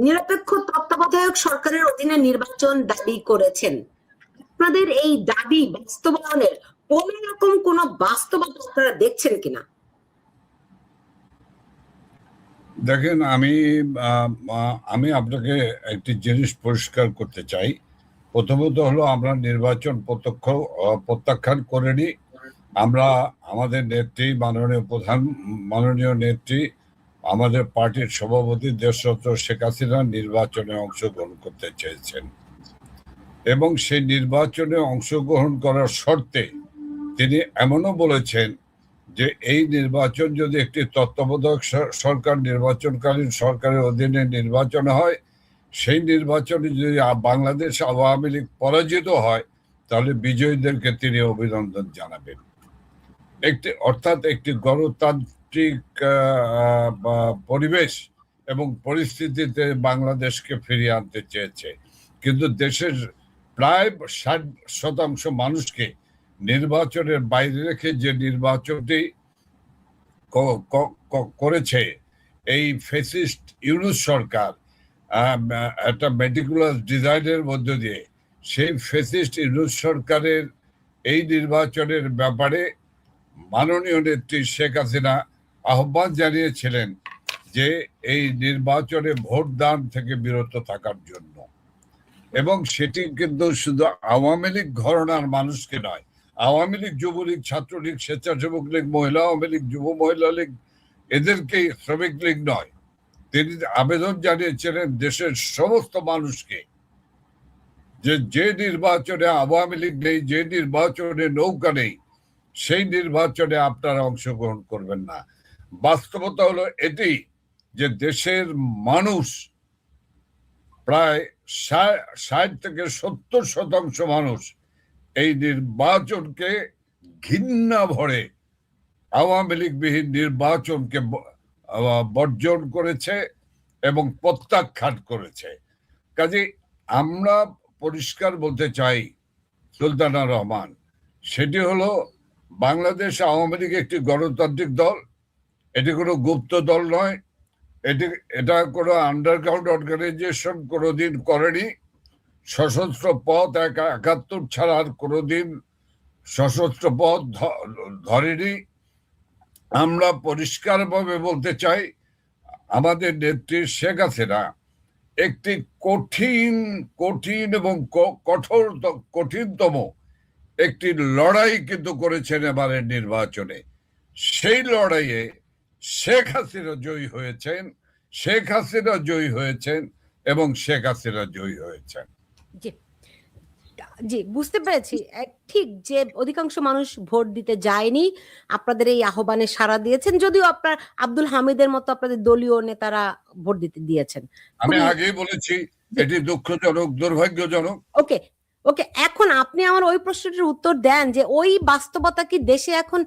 নিরপেক্ষ তত্ত্বাবধায়ক সরকারের অধীনে নির্বাচন দাবি করেছেন। আপনাদের এই দাবি বাস্তবায়নের কোন রকম কোন বাস্তবতা আপনারা দেখছেন কিনা? দেখেন, আমি আপনাকে একটি জিনিস পরিষ্কার করতে চাই। প্রথমত হলো, আমরা নির্বাচন প্রত্যাখ্যান করিনি। আমরা আমাদের নেত্রী, মাননীয় নেত্রী, আমাদের পার্টির সভাপতি দেশরত্ন শেখ হাসিনা নির্বাচনে অংশগ্রহণ করতে চেয়েছেন এবং সেই নির্বাচনে অংশগ্রহণ করার শর্তে তিনি এমনও বলেছেন যে এই নির্বাচন যদি একটি তত্ত্বাবধায়ক সরকার নির্বাচনকালীন সরকারের অধীনে নির্বাচন হয়, সেই নির্বাচনে যদি বাংলাদেশ আওয়ামী লীগ পরাজিত হয়, তাহলে বিজয়ীদেরকে তিনি অভিনন্দন জানাবেন। অর্থাৎ একটি গণতান্ত্রিক পরিবেশ এবং পরিস্থিতিতে বাংলাদেশকে ফিরিয়ে আনতে চেয়েছে। কিন্তু দেশের প্রায় 60% মানুষকে নির্বাচনের বাইরে রেখে যে নির্বাচনটি করেছে এই ফ্যাসিস্ট ইউনূস সরকার, একটা মেটিকুলাস ডিজাইনের মধ্য দিয়ে, সেই ফ্যাসিস্ট ইউনূস সরকারের এই নির্বাচনের ব্যাপারে মাননীয় নেত্রী শেখ হাসিনা আহ্বান জানিয়েছিলেন যে এই নির্বাচনে ভোট দান থেকে বিরত থাকার জন্য। এবং সেটি কিন্তু শুধু আওয়ামী লীগ ঘরানার মানুষকে নয়, আওয়ামী লীগ, যুবলীগ, ছাত্রলীগ, স্বেচ্ছাসেবক লীগ, মহিলা আওয়ামী লীগ, যুব মহিলা লীগ, এদেরকে, শ্রমিক লীগ নয়, তিনি আবেদন জানিয়েছিলেন দেশের সমস্ত মানুষকে যে নির্বাচনে আওয়ামী লীগ নেই, যে নির্বাচনে নৌকা নেই, সেই নির্বাচনে আপনারা অংশগ্রহণ করবেন না। বাস্তবতা হলো এটি যে দেশের মানুষ প্রায় 60 থেকে 70% মানুষ এই নির্বাচনকে ঘৃণা ভরে আওয়ামী লীগবিহীন নির্বাচনকে বর্জন করেছে এবং প্রত্যাখ্যান করেছে। কাজে আমরা পরিষ্কার বলতে চাই, সুলতানা রহমান, সেটি হলো বাংলাদেশ আওয়ামী লীগ একটি গণতান্ত্রিক দল, এটি কোনো গুপ্ত দল নয়, এটা কোনো আন্ডারগ্রাউন্ড অর্গানাইজেশন কোনোদিন করেনি। সশস্ত্র পথ 71 ছাড়া আর কোনোদিন সশস্ত্র পথ ধরেনি। আমরা পরিষ্কারভাবে বলতে চাই, আমাদের নেত্রী শেখ হাসিনা একটি কঠিন এবং কঠিনতম একটি লড়াই কিন্তু করেছেন এবারের নির্বাচনে। সেই লড়াইয়ে শেখ হাসিনা জয়ী হয়েছেন এবং শেখ হাসিনা জয়ী হয়েছেন। জি, বুঝতে পেরেছি। ঠিক যে অধিকাংশ মানুষ ভোট দিতে যায়নি, আপনাদের এই আহ্বানে সাড়া দিয়েছেন, যদিও আপনার আব্দুল হামিদের মতো আপনাদের দলীয় নেতারা ভোট দিতে দিয়েছেন। আমি আগেই বলেছি এটি দুঃখজনক, দুর্ভাগ্যজনক। ওকে, এখন আপনি আমার ওই প্রশ্নটির উত্তর দেন যে ওই বাস্তবতা কি দেশে এখন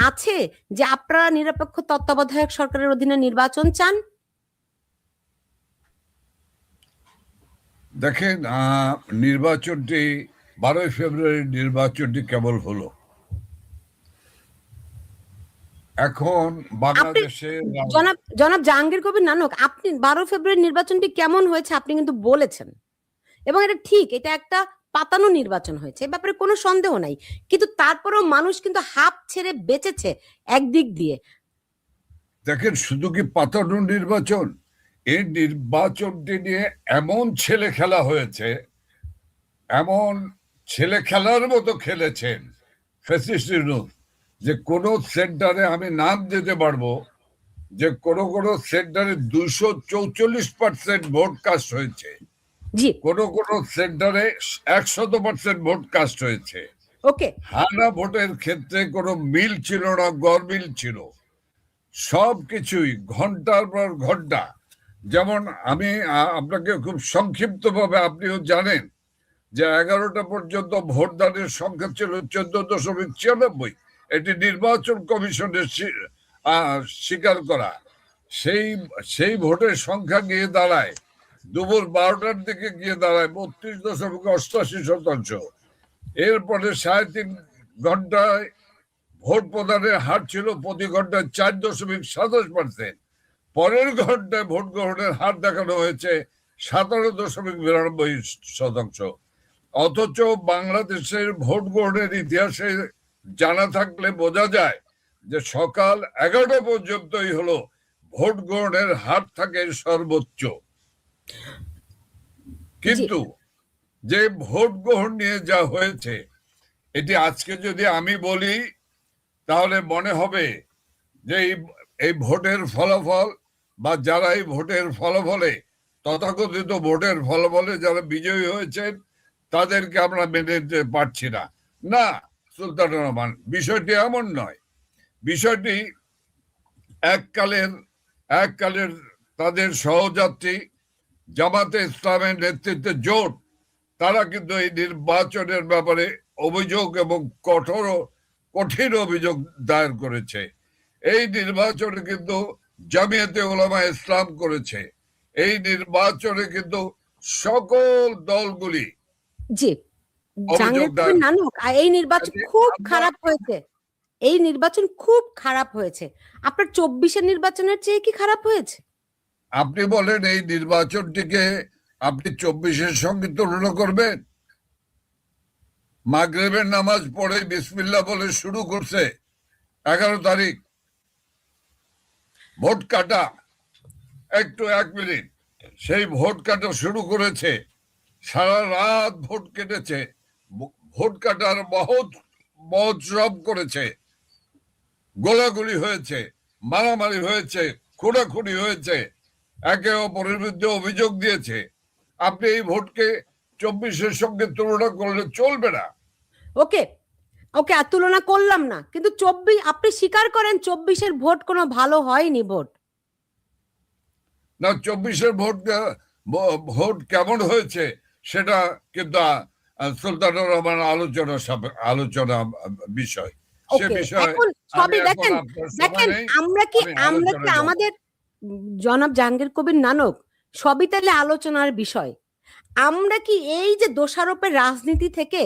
আছে যে আপনারা নিরপেক্ষ তত্ত্বাবধায়ক সরকারের অধীনে নির্বাচন চান? দেখেন, নির্বাচনটি 12 ফেব্রুয়ারি নির্বাচনটি কেবল হলো। এখন বাংলাদেশে জনাব জাহাঙ্গীর কবির নানক, আপনি 12 ফেব্রুয়ারি নির্বাচনটি কেমন হয়েছে আপনি কিন্তু বলেছেন, এবং এটা ঠিক, এটা একটা পাতানো নির্বাচন হয়েছে, এ ব্যাপারে কোনো সন্দেহ নাই। কিন্তু তারপরেও মানুষ কিন্তু হাফ ছেড়ে বেঁচেছে একদিক দিয়ে। দেখেন, শুধু কি পাতানো নির্বাচন, এই নির্বাচনটি নিয়ে এমন ছেলে খেলা হয়েছে, এমন ছেলে খেলার মতো খেলেছেন ফ্যাসিস্ট ইউনূস, যে কোনো সেন্টারে আমি নাম দিতে পারবো যে কোনো সেন্টারে 244% ভোট কাস্ট হয়েছে, কোনো সেন্টারে 100% ভোট কাস্ট হয়েছে। ওকে, হানা ভোটের ক্ষেত্রে কোনো মিল ছিল না, গরমিল ছিল, সবকিছুই ঘন্টার পর ঘন্টা। যেমন আমি আপনাকে খুব সংক্ষিপ্তভাবে, আপনিও জানেন যে 11টা পর্যন্ত ভোটদানের সংখ্যা ছিল 14.96। এটি নির্বাচন কমিশনের স্বীকার করা। সেই ভোটের সংখ্যা গিয়ে দাঁড়ায় দুপুর 12টার দিকে গিয়ে দাঁড়ায় 32.88%। এরপরে 3.5 ঘন্টায় ভোট প্রদানের হার ছিল প্রতি ঘন্টায় 4.27%। পরের ঘন্টায় ভোট গ্রহণের হার দেখানো হয়েছে 17.92%। অথচ বাংলাদেশের ভোট গ্রহণের ইতিহাসে জানা থাকলে বোঝা যায় যে সকাল 11টা পর্যন্তই হলো ভোট গ্রহণের হার থাকে সর্বোচ্চ। কিন্তু যে ভোট গ্রহণ নিয়ে যা হয়েছে, এটি আজকে যদি আমি বলি তাহলে মনে হবে যে এই ভোটের ফলাফল বা যারা এই ভোটের ফলাফলে তথাকথিত ভোটের ফলাফলে যারা বিজয়ী হয়েছেন তাদেরকে আমরা মেনে নিতে পারছি না। না সুলতানুর রহমান, বিষয়টি এমন নয়। বিষয়টি এককালের তাদের সহযাত্রী জামাতে ইসলামের নেতৃত্বে জোট, তারা কিন্তু এই নির্বাচনের ব্যাপারে অভিযোগ এবং কঠিন অভিযোগ দায়ের করেছে। এই নির্বাচনে কিন্তু জামিয়াতে উলামা ইসলাম করেছে। এই নির্বাচনে কিন্তু সকল দলগুলি জি জাহাঙ্গীর কবির নানক, এই নির্বাচন খুব খারাপ হয়েছে। এই নির্বাচন খুব খারাপ হয়েছে। আপনার 24-এর নির্বাচনের চেয়ে কি খারাপ হয়েছে? আপনি বলেন এই নির্বাচনটিকে আপনি 24-এর সঙ্গে তুলনা করবেন? মাগরিবের নামাজ পড়ে বিসমিল্লাহ বলে শুরু করছে 11 তারিখ, ভোট কাটা, একটু 1 মিনিট, সেই ভোট কাটা শুরু করেছে, সারা রাত ভোট কেটেছে, ভোট কাটার মহোৎসব করেছে, গোলাগুলি হয়েছে, মারামারি হয়েছে, খুনাখুনি হয়েছে, একে অপরের বিরুদ্ধে অভিযোগ দিয়েছে। আপনি এই ভোটকে 24-এর সঙ্গে তুলনা করলে চলবে না। ওকে ওকে, আর তুলনা করলাম না, কিন্তু 24 আপনি স্বীকার করেন 24-এর ভোট কোনো ভালো হয়নি ভোট? না, 24-এর ভোট কেমন হয়েছে সেটা কিন্তু সুলতানুর রহমান আলোচনা বিষয়। সে বিষয়ে সবই দেখেন আমরা কি আমাদের জনাব জাহাঙ্গীর কবির নানক সবই তাহলে আলোচনার বিষয়। আমরা কি এই যে দোষারোপের রাজনীতি থেকে,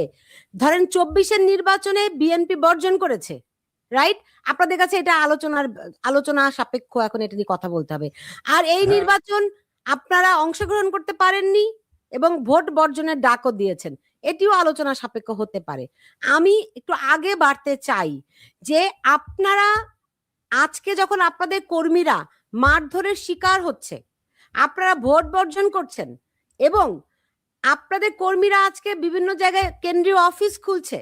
ধরেন 24-এর নির্বাচনে বিএনপি বর্জন করেছে, রাইট? আপনাদের কাছে এটা আলোচনা সাপেক্ষ, এখন এটা নিয়ে কথা বলতে হবে। আর এই নির্বাচন আপনারা অংশগ্রহণ করতে পারেননি এবং ভোট বর্জনের ডাকও দিয়েছেন, এটিও আলোচনা সাপেক্ষ হতে পারে। আমি একটু আগে বাড়তে চাই যে আপনারা আজকে যখন আপনাদের কর্মীরা মারধরের শিকার হচ্ছে, আপনারা ভোট বর্জন করছেন এবং আপনাদের কর্মীরা আজকে বিভিন্ন জায়গায় কেন্দ্রীয় অফিস খুলছে,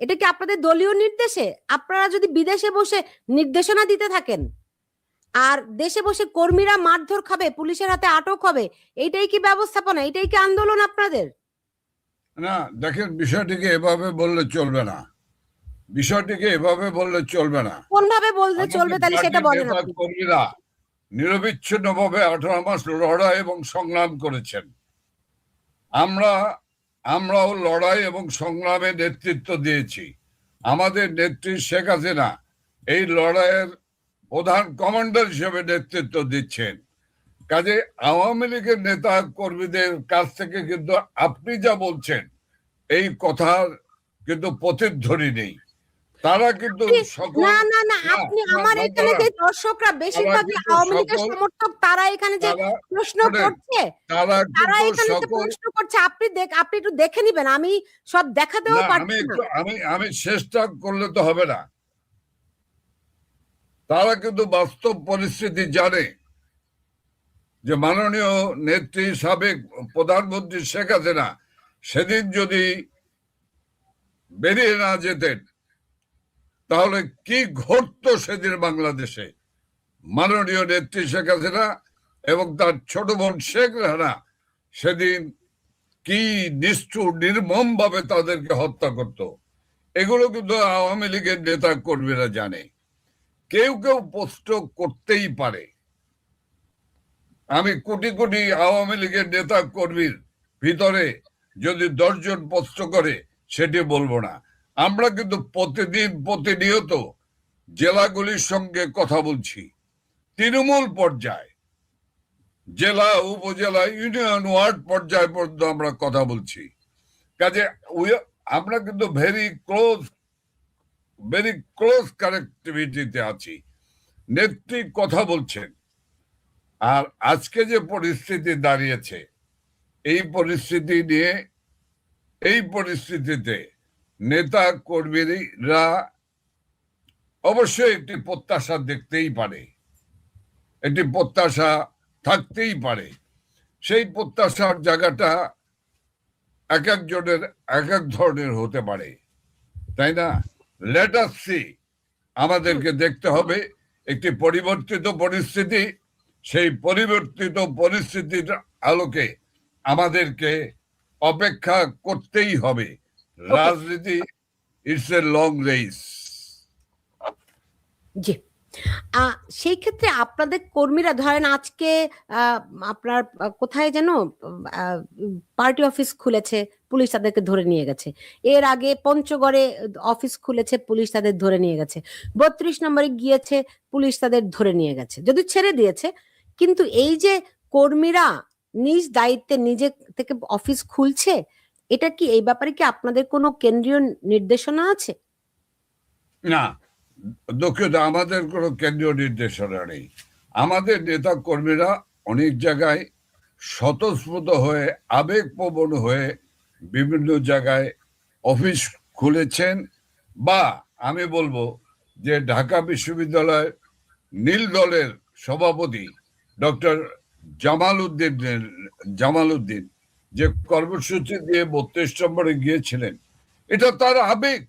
এটা কি আপনাদের দলীয় নির্দেশে? আপনারা যদি বিদেশে বসে নির্দেশনা দিতে থাকেন আর দেশে বসে কর্মীরা মারধর খাবে, পুলিশের হাতে আটক হবে, এইটাই কি ব্যবস্থাপনা? এইটাই কি আন্দোলন আপনাদের? না দেখেন, বিষয়টিকে এভাবে বললে চলবে না। বিষয়টিকে এভাবে বললে চলবে না। কোন ভাবে বললে চলবে তাহলে সেটা বলেন আপনি। কর্মীরা নিরবিচ্ছিন্নভাবে 18 মাস লড়াই এবং সংগ্রাম করেছেন। আমরাও লড়াই এবং সংগ্রামে নেতৃত্ব দিয়েছি। আমাদের নেত্রী শেখ হাসিনা এই লড়াইয়ের প্রধান কমান্ডার হিসেবে নেতৃত্ব দিচ্ছেন। কাজে আওয়ামী লীগের নেতা কর্মীদের কাছ থেকে কিন্তু আপনি যা বলছেন এই কথার কিন্তু প্রতিধ্বনি নেই। তারা কিন্তু না আপনি আমার এখানে যে দর্শকরা বেশিরভাগই আওয়ামী লীগের সমর্থক, তারা এখানে যে প্রশ্ন করছে, তারা এখানে যে প্রশ্ন করছে, আপনি একটু দেখে নিবেন। আমি সব দেখাতেও পারছি না। আমি চেষ্টা করলে তো হবে না। তারা কিন্তু বাস্তব পরিস্থিতি জানে যে মাননীয় নেত্রী সাবেক প্রধানমন্ত্রী শেখ হাসিনা সেদিন যদি বেরিয়ে না যেতেন তাহলে কি ঘটতো সেদিন বাংলাদেশে। মাননীয় নেত্রী শেখ হাসিনা এবং তার ছোট বোন শেখ রেহানা সেদিন কি নিষ্ঠুর নির্মম ভাবে তাদেরকে হত্যা করত, এগুলো কিন্তু আওয়ামী লীগের নেতা কর্মীরা জানে। কেউ কেউ প্রশ্ন করতেই পারে। আমি কোটি কোটি আওয়ামী লীগের নেতা কর্মীর ভিতরে যদি 10 জন প্রশ্ন করে সেটি বলবো না। আমরা কিন্তু প্রতিনিয়ত জেলাগুলির সঙ্গে কথা বলছি, তৃণমূল পর্যায়ে, জেলা, উপজেলা, ইউনিয়ন, ওয়ার্ড পর্যায় পর্যন্ত আমরা কথা বলছি। কাজে আমরা কিন্তু ভেরি ক্লোজ কানেক্টিভিটিতে আছি। নেত্রী কথা বলছেন, আর আজকে যে পরিস্থিতি দাঁড়িয়েছে, এই পরিস্থিতি নিয়ে, এই পরিস্থিতিতে নেতা কর্মীরা অবশ্যই একটি প্রত্যাশা দেখতেই পারে, একটি প্রত্যাশা থাকতেই পারে। সেই প্রত্যাশার জায়গাটা এক একজনের এক এক ধরনের হতে পারে, তাই না? লেট আস সি, আমাদেরকে দেখতে হবে একটি পরিবর্তিত পরিস্থিতি। সেই পরিবর্তিত পরিস্থিতির আলোকে আমাদেরকে অপেক্ষা করতেই হবে। রাজনীতি ইটস এ লং রেস। জি। সেই ক্ষেত্রে আপনাদের কর্মীরা ধরেন আজকে আপনার কোথায় যেন পার্টি অফিস খুলেছে, পুলিশ তাদেরকে ধরে নিয়ে গেছে। এর আগে পঞ্চগড়ে অফিস খুলেছে, পুলিশ তাদের ধরে নিয়ে গেছে। 32 নম্বরে গিয়েছে, পুলিশ তাদের ধরে নিয়ে গেছে, যদি ছেড়ে দিয়েছে। কিন্তু এই যে কর্মীরা নিজ দায়িত্বে নিজে থেকে অফিস খুলছে, এটা কি, এই ব্যাপারে কি আপনাদের কোনো কেন্দ্রীয় নির্দেশনা আছে? না, দুঃখিত, আমাদের কোনো কেন্দ্রীয় নির্দেশনা নেই। আমাদের নেতা কর্মীরা অনেক জায়গায় স্বতঃস্ফূর্ত হয়ে, আবেগপ্রবণ হয়ে বিভিন্ন জায়গায় অফিস খুলেছেন। বা আমি বলবো যে ঢাকা বিশ্ববিদ্যালয়ের নীল দলের সভাপতি ডক্টর জামাল উদ্দিন যে কর্মসূচি দিয়ে 32 নম্বরে গিয়েছিলেন, এটা তার আবেগ,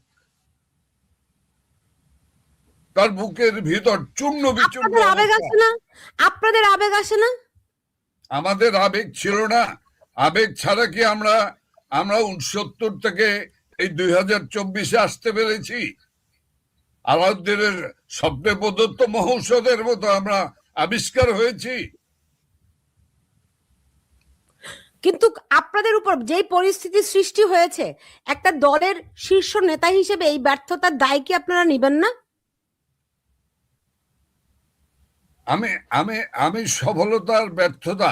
তার বুকের ভিতর চূর্ণ বিচূর্ণ। আপনাদের আবেগ আসে না? আমাদের আবেগ ছিল না? আবেগ ছাড়া কি আমরা 69 থেকে এই 2024-এ আসতে পেরেছি? আলাউদ্দিনের স্বপ্নে প্রদত্ত মহৌষধের মতো আমরা আবিষ্কার হয়েছি। কিন্তু আপনাদের উপর যেই পরিস্থিতি সৃষ্টি হয়েছে, একটা দলের শীর্ষ নেতা হিসেবে এই ব্যর্থতার দায় কি আপনারা নেবেন না? আমি সফলতার ব্যর্থতা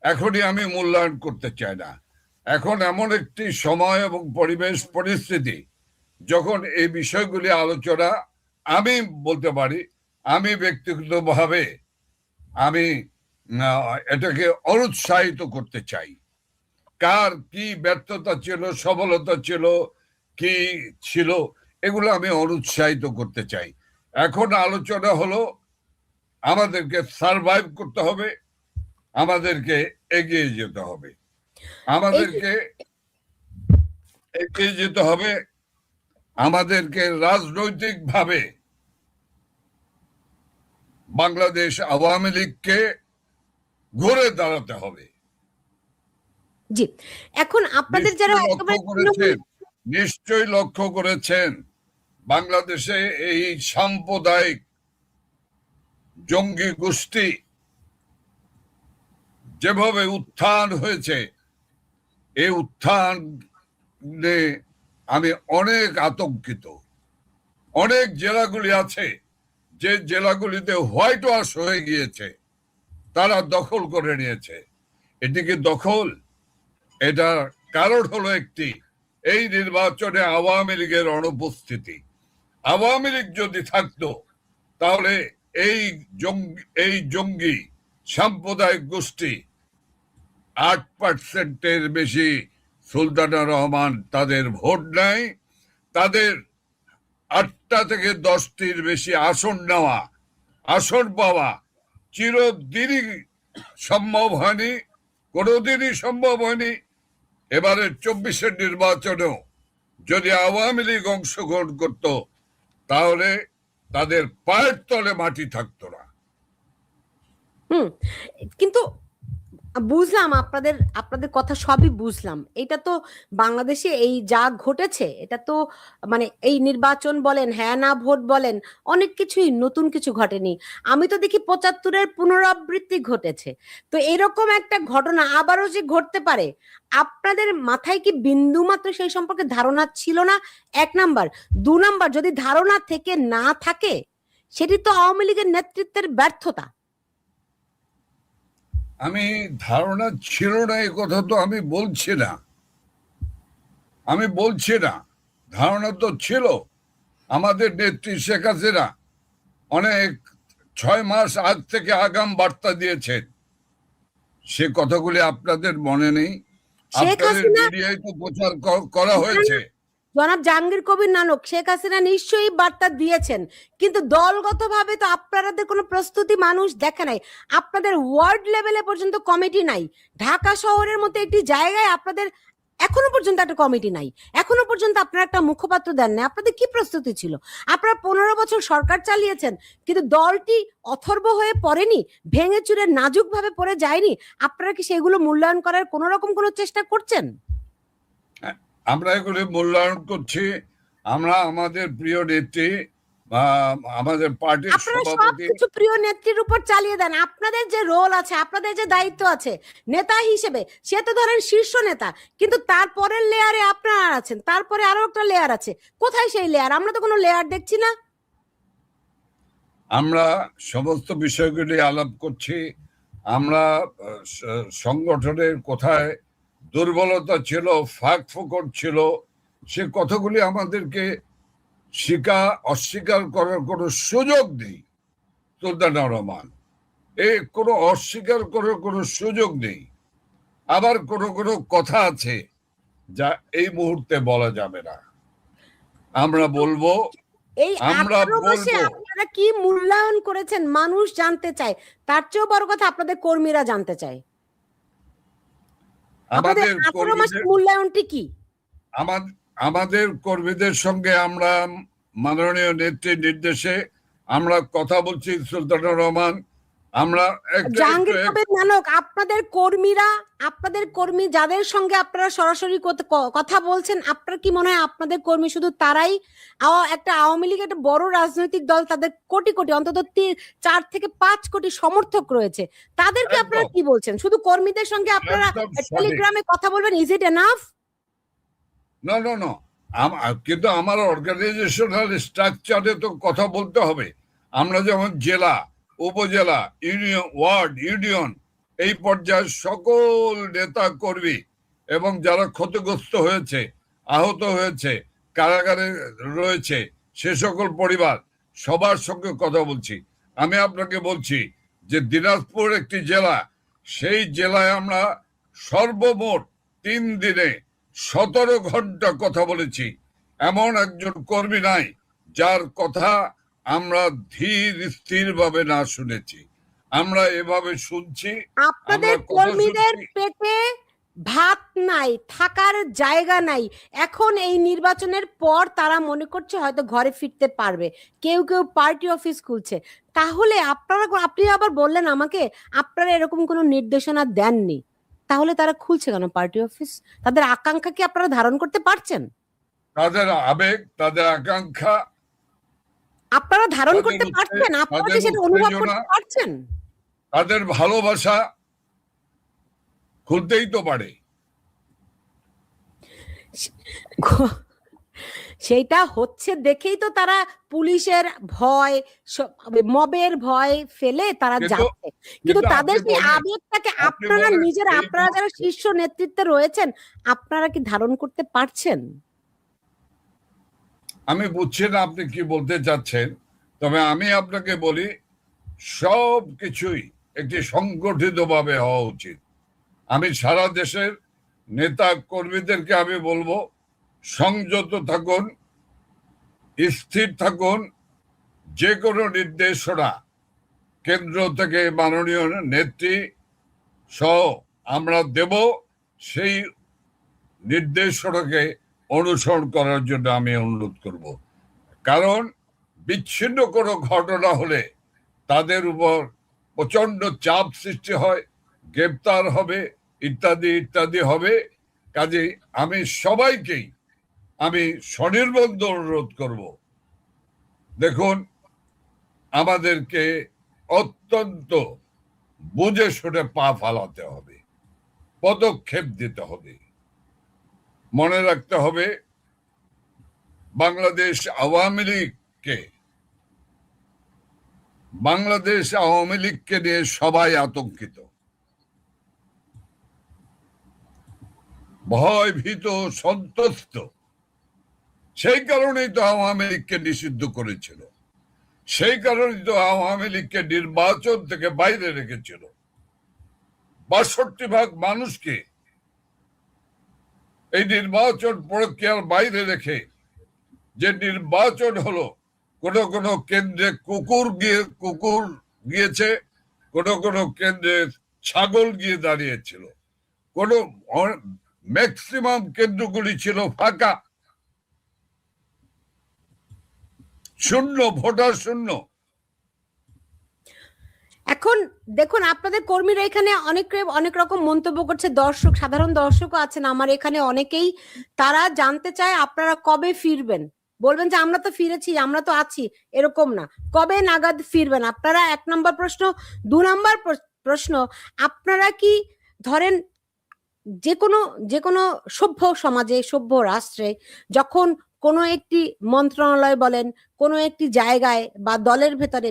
এখনই আমি মূল্যায়ন করতে চাই না। এখন এমন একটি সময় এবং পরিবেশ পরিস্থিতি যখন এই বিষয়গুলি আলোচনা, আমি বলতে পারি, আমি ব্যক্তিগতভাবে আমি এটাকে অনুৎসাহিত করতে চাই। কার কি ব্যর্থতা ছিল, সফলতা ছিল, কি ছিল, এগুলো আমি অনুৎসাহিত করতে চাই। এখন আলোচনা হলো আমাদেরকে সারভাইভ করতে হবে, আমাদেরকে এগিয়ে যেতে হবে, আমাদেরকে এগিয়ে যেতে হবে, আমাদেরকে রাজনৈতিকভাবে বাংলাদেশ আওয়ামী লীগকে ঘুরে দাঁড়াতে হবে। জি, এখন আপনাদের যারা নিশ্চয়ই লক্ষ্য করেছেন বাংলাদেশে এই সাম্প্রদায়িক জঙ্গি গোষ্ঠী যেভাবে উত্থান হয়েছে, এই উত্থানে আমি অনেক আতঙ্কিত। অনেক জেলাগুলি আছে যে জেলাগুলিতে হোয়াইট ওয়াশ হয়ে গিয়েছে, তারা দখল করে নিয়েছে। এটিকে দখল, এটার কারণ হলো একটি, এই নির্বাচনে আওয়ামী লীগের অনুপস্থিতি। আওয়ামী লীগ যদি থাকতো তাহলে এই জঙ্গি সাম্প্রদায়িক গোষ্ঠী 8%-এর বেশি, সুলতানা রহমান তাদের ভোট নেয়, তাদের 8টা থেকে 10টির বেশি আসন নেওয়া, আসন পাওয়া চিরদিনই সম্ভব হয়নি, কোনোদিনই সম্ভব হয়নি। এবারে 24-এর নির্বাচনেও যদি আওয়ামী লীগ অংশগ্রহণ করত তাহলে তাদের পায়ের তলে মাটি থাকতো না। কিন্তু বুঝলাম আপনাদের কথা, সবই বুঝলাম। এটা তো বাংলাদেশে এই যা ঘটেছে, এটা তো মানে এই নির্বাচন বলেন, হ্যাঁ না ভোট বলেন, অনেক কিছুই নতুন কিছু ঘটেনি। আমি তো দেখি 75-এর পুনরাবৃত্তি ঘটেছে। তো এরকম একটা ঘটনা আবারও যে ঘটতে পারে, আপনাদের মাথায় কি বিন্দু মাত্র সেই সম্পর্কে ধারণা ছিল না? 1 নাম্বার। 2 নাম্বার, যদি ধারণা থেকে না থাকে, সেটি তো আওয়ামী লীগের নেতৃত্বের ব্যর্থতা। আমি ধারণা ছিল না এই কথা তো আমি বলছি না, ধারণা তো ছিল। আমাদের নেত্রী শেখ হাসিনা অনেক 6 মাস আগ থেকে আগাম বার্তা দিয়েছেন, সে কথাগুলি আপনাদের মনে নেই? শেখ আপনাদের হাসিনা মিডিয়ায় তো প্রচার করা হয়েছে। জনাব জাহাঙ্গীর কবির নানক, শেখ হাসিনা নিশ্চয়ই বার্তা দিয়েছেন, কিন্তু দলগতভাবে তো আপনাদের কোনো প্রস্তুতি মানুষ দেখে নাই। আপনাদের ওয়ার্ড লেভেলে পর্যন্ত কমিটি নাই। ঢাকা শহরের মতো একটি জায়গায় আপনাদের এখনো পর্যন্ত একটা কমিটি নাই, এখনো পর্যন্ত আপনারা একটা মুখপাত্র দেন না। আপনাদের কি প্রস্তুতি ছিল? আপনারা 15 বছর সরকার চালিয়েছেন, কিন্তু দলটি অথর্ব হয়ে পড়েনি, ভেঙে চুরে নাজুক ভাবে পড়ে যায়নি। আপনারা কি সেগুলো মূল্যায়ন করার কোন রকম কোনো চেষ্টা করছেন? আমরা এগুলি মূল্যায়ন করছি। আমরা আমাদের প্রিয় নেত্রী বা আমাদের পার্টির আপনারা সভাপতি, সবকিছু প্রিয় নেত্রীর উপর চালিয়ে দেন। আপনাদের যে রোল আছে, আপনাদের যে দায়িত্ব আছে নেতা হিসেবে, সে তো ধরেন শীর্ষ নেতা, কিন্তু তারপরের লেয়ারে আপনারা আছেন, তারপরে আরো একটা লেয়ার আছে। কোথায় সেই লেয়ার? আমরা তো কোনো লেয়ার দেখছি না। আমরা সমস্ত বিষয়গুলি আলাপ করছি। আমরা সংগঠনের কোথায় দুর্বলতা ছিল, ফাঁক ফোকর ছিল, সে কথাগুলি আমাদেরকে অস্বীকার করার কোনো সুযোগ নেই। সুলতান রহমান, এই কোনো অস্বীকার করার কোনো সুযোগ নেই। আবার কোনো কথা আছে যা এই মুহূর্তে বলা যাবে না। আমরা বলবো, এই আমরা 18 মাসে বলবো, আপনারা কি মূল্যায়ন করেছেন মানুষ জানতে চায়। তার চেয়েও বড় কথা আপনাদের কর্মীরা জানতে চায়, আপনাদের আমাদের 18 মাসের কর্মীদের মূল্যায়নটি কি? আমাদের কর্মীদের সঙ্গে আমরা মাননীয় নেত্রীর নির্দেশে আমরা কথা বলছি। সুলতানুর রহমান, আমরা জাহাঙ্গীর কবির নানক, আপনাদের কর্মী যাদের সঙ্গে আপনারা সরাসরি কথা বলছেন, আপনার কি মনে হয় আপনাদের কর্মী শুধু তারাই? একটা আওয়ামী লীগ একটা বড় রাজনৈতিক দল, তাদের কোটি কোটি, অন্তত 4 থেকে 5 কোটি সমর্থক রয়েছে, তাদেরকে আপনারা কি বলছেন? শুধু কর্মীদের সঙ্গে আপনারা টেলিগ্রামে কথা বলবেন, ইজ ইট এনাফ? না না না, কিন্তু আমার অর্গানাইজেশনাল স্ট্রাকচারে তো কথা বলতে হবে। আমরা যেমন জেলা, উপজেলা, ইউনিয়ন, ওয়ার্ড, ইউনিয়ন, এই পর্যায়ের সকল নেতা কর্মী এবং যারা ক্ষতিগ্রস্ত হয়েছে, আহত হয়েছে, কারাগারে রয়েছে, সে সকল পরিবার, সবার সঙ্গে কথা বলছি। আমি আপনাকে বলছি যে দিনাজপুর একটি জেলা, সেই জেলায় আমরা সর্বমোট 3 দিনে 17 ঘন্টা কথা বলেছি। এমন একজন কর্মী নাই যার কথা আমরা ধীর স্থির ভাবে না শুনেছি। আমরা এভাবে শুনছি। আপনাদের কর্মীদের পেটে ভাত নাই, থাকার জায়গা নাই। এখন এই নির্বাচনের পর তারা মনে করছে হয়তো ঘরে ফিরতে পারবে, কেউ কেউ পার্টি অফিস খুলছে। তাহলে আপনি আবার বললেন আমাকে আপনারা এরকম কোনো নির্দেশনা দেননি, তাহলে তারা খুলছে কেন পার্টি অফিস? তাদের আকাঙ্ক্ষা কি আপনারা ধারণ করতে পারছেন? তাদের আবেগ, তাদের আকাঙ্ক্ষা আপনারা ধারণ করতে পারছেন? আপনারা কি সেটা অনুভব করতে পারছেন? তাদের ভালোবাসা খুলতেই তো পারে। সেটা হচ্ছে দেখেই তো তারা পুলিশের ভয়, মবের ভয় ফেলে তারা যাচ্ছে। কিন্তু তাদের সেই আবেগটাকে আপনারা যারা শীর্ষ নেতৃত্বে রয়েছেন, আপনারা কি ধারণ করতে পারছেন? আমি বুঝছি না আপনি কি বলতে চাচ্ছেন, তবে আমি আপনাকে বলি সব কিছুই একটি সংগঠিত ভাবে হওয়া উচিত। আমি সারা দেশের নেতা কর্মীদেরকে আমি বলবো, সংযত থাকুন, স্থির থাকুন। যে কোনো নির্দেশনা কেন্দ্র থেকে মাননীয় নেত্রী সহ আমরা দেব, সেই নির্দেশনাকে অনুসরণ করার জন্য আমি অনুরোধ করব। কারণ বিচ্ছিন্ন কোনো ঘটনা হলে তাদের উপর প্রচন্ড চাপ সৃষ্টি হয়, গ্রেপ্তার হবে, ইত্যাদি ইত্যাদি হবে। কাজে আমি সবাইকেই স্বনির্বন্ধ অনুরোধ করব, দেখুন আমাদেরকে অত্যন্ত বুঝে শুনে পা ফালাতে হবে, পদক্ষেপ দিতে হবে। মনে রাখতে হবে বাংলাদেশ আওয়ামী লীগকে নিয়ে সবাই আতঙ্কিত, ভয় ভীত, সন্ত্রস্ত। সেই কারণেই তো আওয়ামী লীগকে নিষিদ্ধ করেছিল। সেই কারণে তো আওয়ামী লীগকে নির্বাচন থেকে বাইরে রেখেছিল। ৬২% মানুষকে এই নির্বাচন প্রক্রিয়ার বাইরে রেখে, যে নির্বাচন হলো, কোন কোন কেন্দ্রে কুকুর গিয়েছে, কোন কোন কেন্দ্রে ছাগল গিয়ে দাঁড়িয়েছিল, কোন ম্যাক্সিমাম কেন্দ্রগুলি ছিল ফাঁকা, শূন্য, ভোটার শূন্য। এখন দেখুন, আপনাদের কর্মীরা এখানে অনেক রকম মন্তব্য করছে, দর্শক, সাধারণ দর্শকও আছেন আমার এখানে অনেকেই, তারা জানতে চায় আপনারা কবে ফিরবেন। বলবেন যে আমরা তো ফিরেছি, আমরা তো আছি, এরকম না, কবে নাগাদ ফিরবেন আপনারা? ১ নম্বর প্রশ্ন। ২ নম্বর প্রশ্ন, আপনারা কি ধরেন যে কোনো সভ্য সমাজে, সভ্য রাষ্ট্রে যখন কোনো একটি মন্ত্রণালয় বলেন, কোনো একটি জায়গায় বা দলের ভেতরে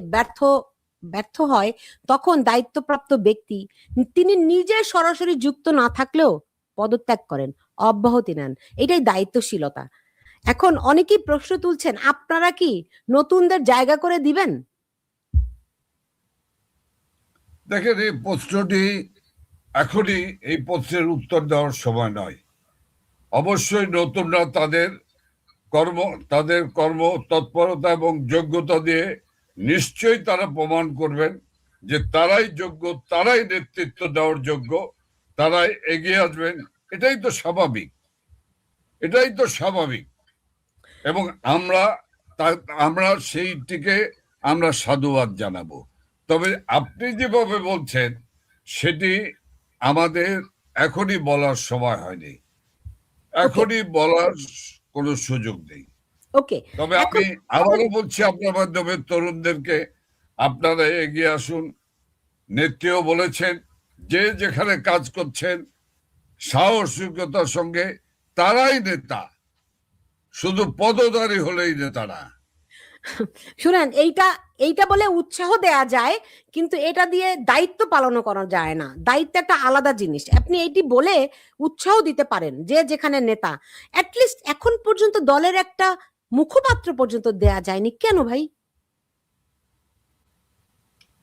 ব্যর্থ হয়, তখন দায়িত্বপ্রাপ্ত ব্যক্তি তিনি নিজে সরাসরি যুক্ত না থাকলেও পদত্যাগ করেন, অব্যাহতি নেন। এটাই দায়িত্বশীলতা। এখন অনেকেই প্রশ্ন তুলছেন, আপনারা কি নতুনদের জায়গা করে দিবেন? দেখেন, এই প্রশ্নটি এখনই এই প্রশ্নের উত্তর দেওয়ার সময় নয়। অবশ্যই নতুনরা তাদের কর্ম তৎপরতা এবং যোগ্যতা দিয়ে নিশ্চয়ই তারা প্রমাণ করবেন যে তারাই যোগ্য, তারাই নেতৃত্ব দেওয়ার যোগ্য, তারাই এগিয়ে আসবেন। এটাই তো স্বাভাবিক। এবং আমরা সেইটিকে আমরা সাধুবাদ জানাবো। তবে আপনি যেভাবে বলছেন সেটি আমাদের এখনই বলার সময় হয়নি, এখনই বলার কোনো সুযোগ নেই। ওকে, তবে আমি আবারও বলছি আপনার মাধ্যমে তরুণদেরকে, আপনারা এগিয়ে আসুন। নেত্রীও বলেছেন যে যেখানে কাজ করছেন সাহসিকতার সঙ্গে, তারাই নেতা, শুধু পদধারী হলেই নেতা না। শুনেন, এইটা বলে উৎসাহ দেয়া যায়, কিন্তু এটা দিয়ে দায়িত্ব পালন করা যায় না। দায়িত্ব একটা আলাদা জিনিস। আপনি এইটি বলে উৎসাহ দিতে পারেন যে যেখানে নেতা। অ্যাটলিস্ট এখন পর্যন্ত দলের একটা মুখপাত্র পর্যন্ত দেয়া যায়নি কেন ভাই?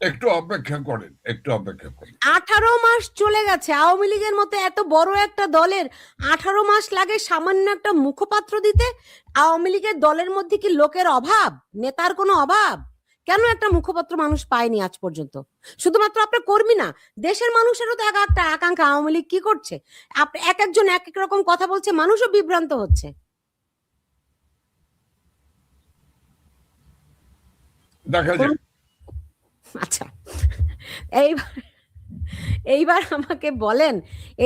একটু অপেক্ষা করেন। 18 মাস চলে গেছে। আওয়ামী লীগের মতো এত বড় একটা দলের 18 মাস লাগে সামান্য একটা মুখপাত্র দিতে? আওয়ামী লীগের দলের মধ্যে কি লোকের অভাব, নেতার কোনো অভাব? কেন একটা মুখপাত্র মানুষ পায়নি আজ পর্যন্ত? শুধুমাত্র আপনার কর্মী না, দেশের মানুষেরও তো একটা আকাঙ্ক্ষা, আওয়ামী লীগ কি করছে? এক একজন এক এক রকম কথা বলছে, মানুষও বিভ্রান্ত হচ্ছে। দেখা যাক। আচ্ছা, এইবার আমাকে বলেন,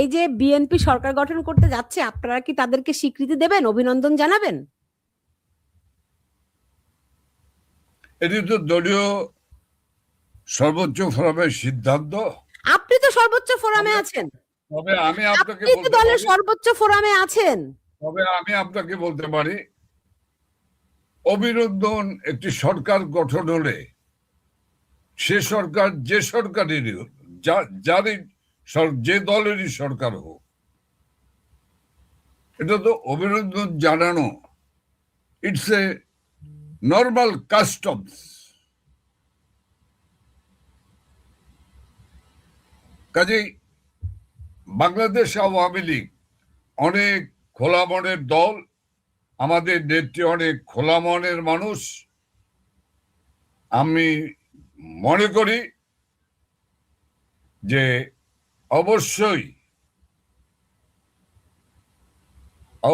এই যে বিএনপি সরকার গঠন করতে যাচ্ছে, আপনারা কি তাদেরকে স্বীকৃতি দেবেন, অভিনন্দন জানাবেন? এটি তো দলীয় সর্বোচ্চ ফোরামের সিদ্ধান্ত। আপনি তো সর্বোচ্চ ফোরামে আছেন। তবে আমি আপনাকে আপনি তো দলের সর্বোচ্চ ফোরামে আছেন। বলতে পারি, অভিনন্দন একটি সরকার গঠন হলে সে সরকার যে সরকারেরই হোক, যে দলেরই সরকার হোক, এটা তো অভিনন্দন জানানো, ইটস এ নর্মাল কাস্টমস। কাজেই বাংলাদেশ আওয়ামী লীগ অনেক খোলা মনের দল, আমাদের নেত্রী অনেক খোলা মনের মানুষ। আমি মনে করি যে অবশ্যই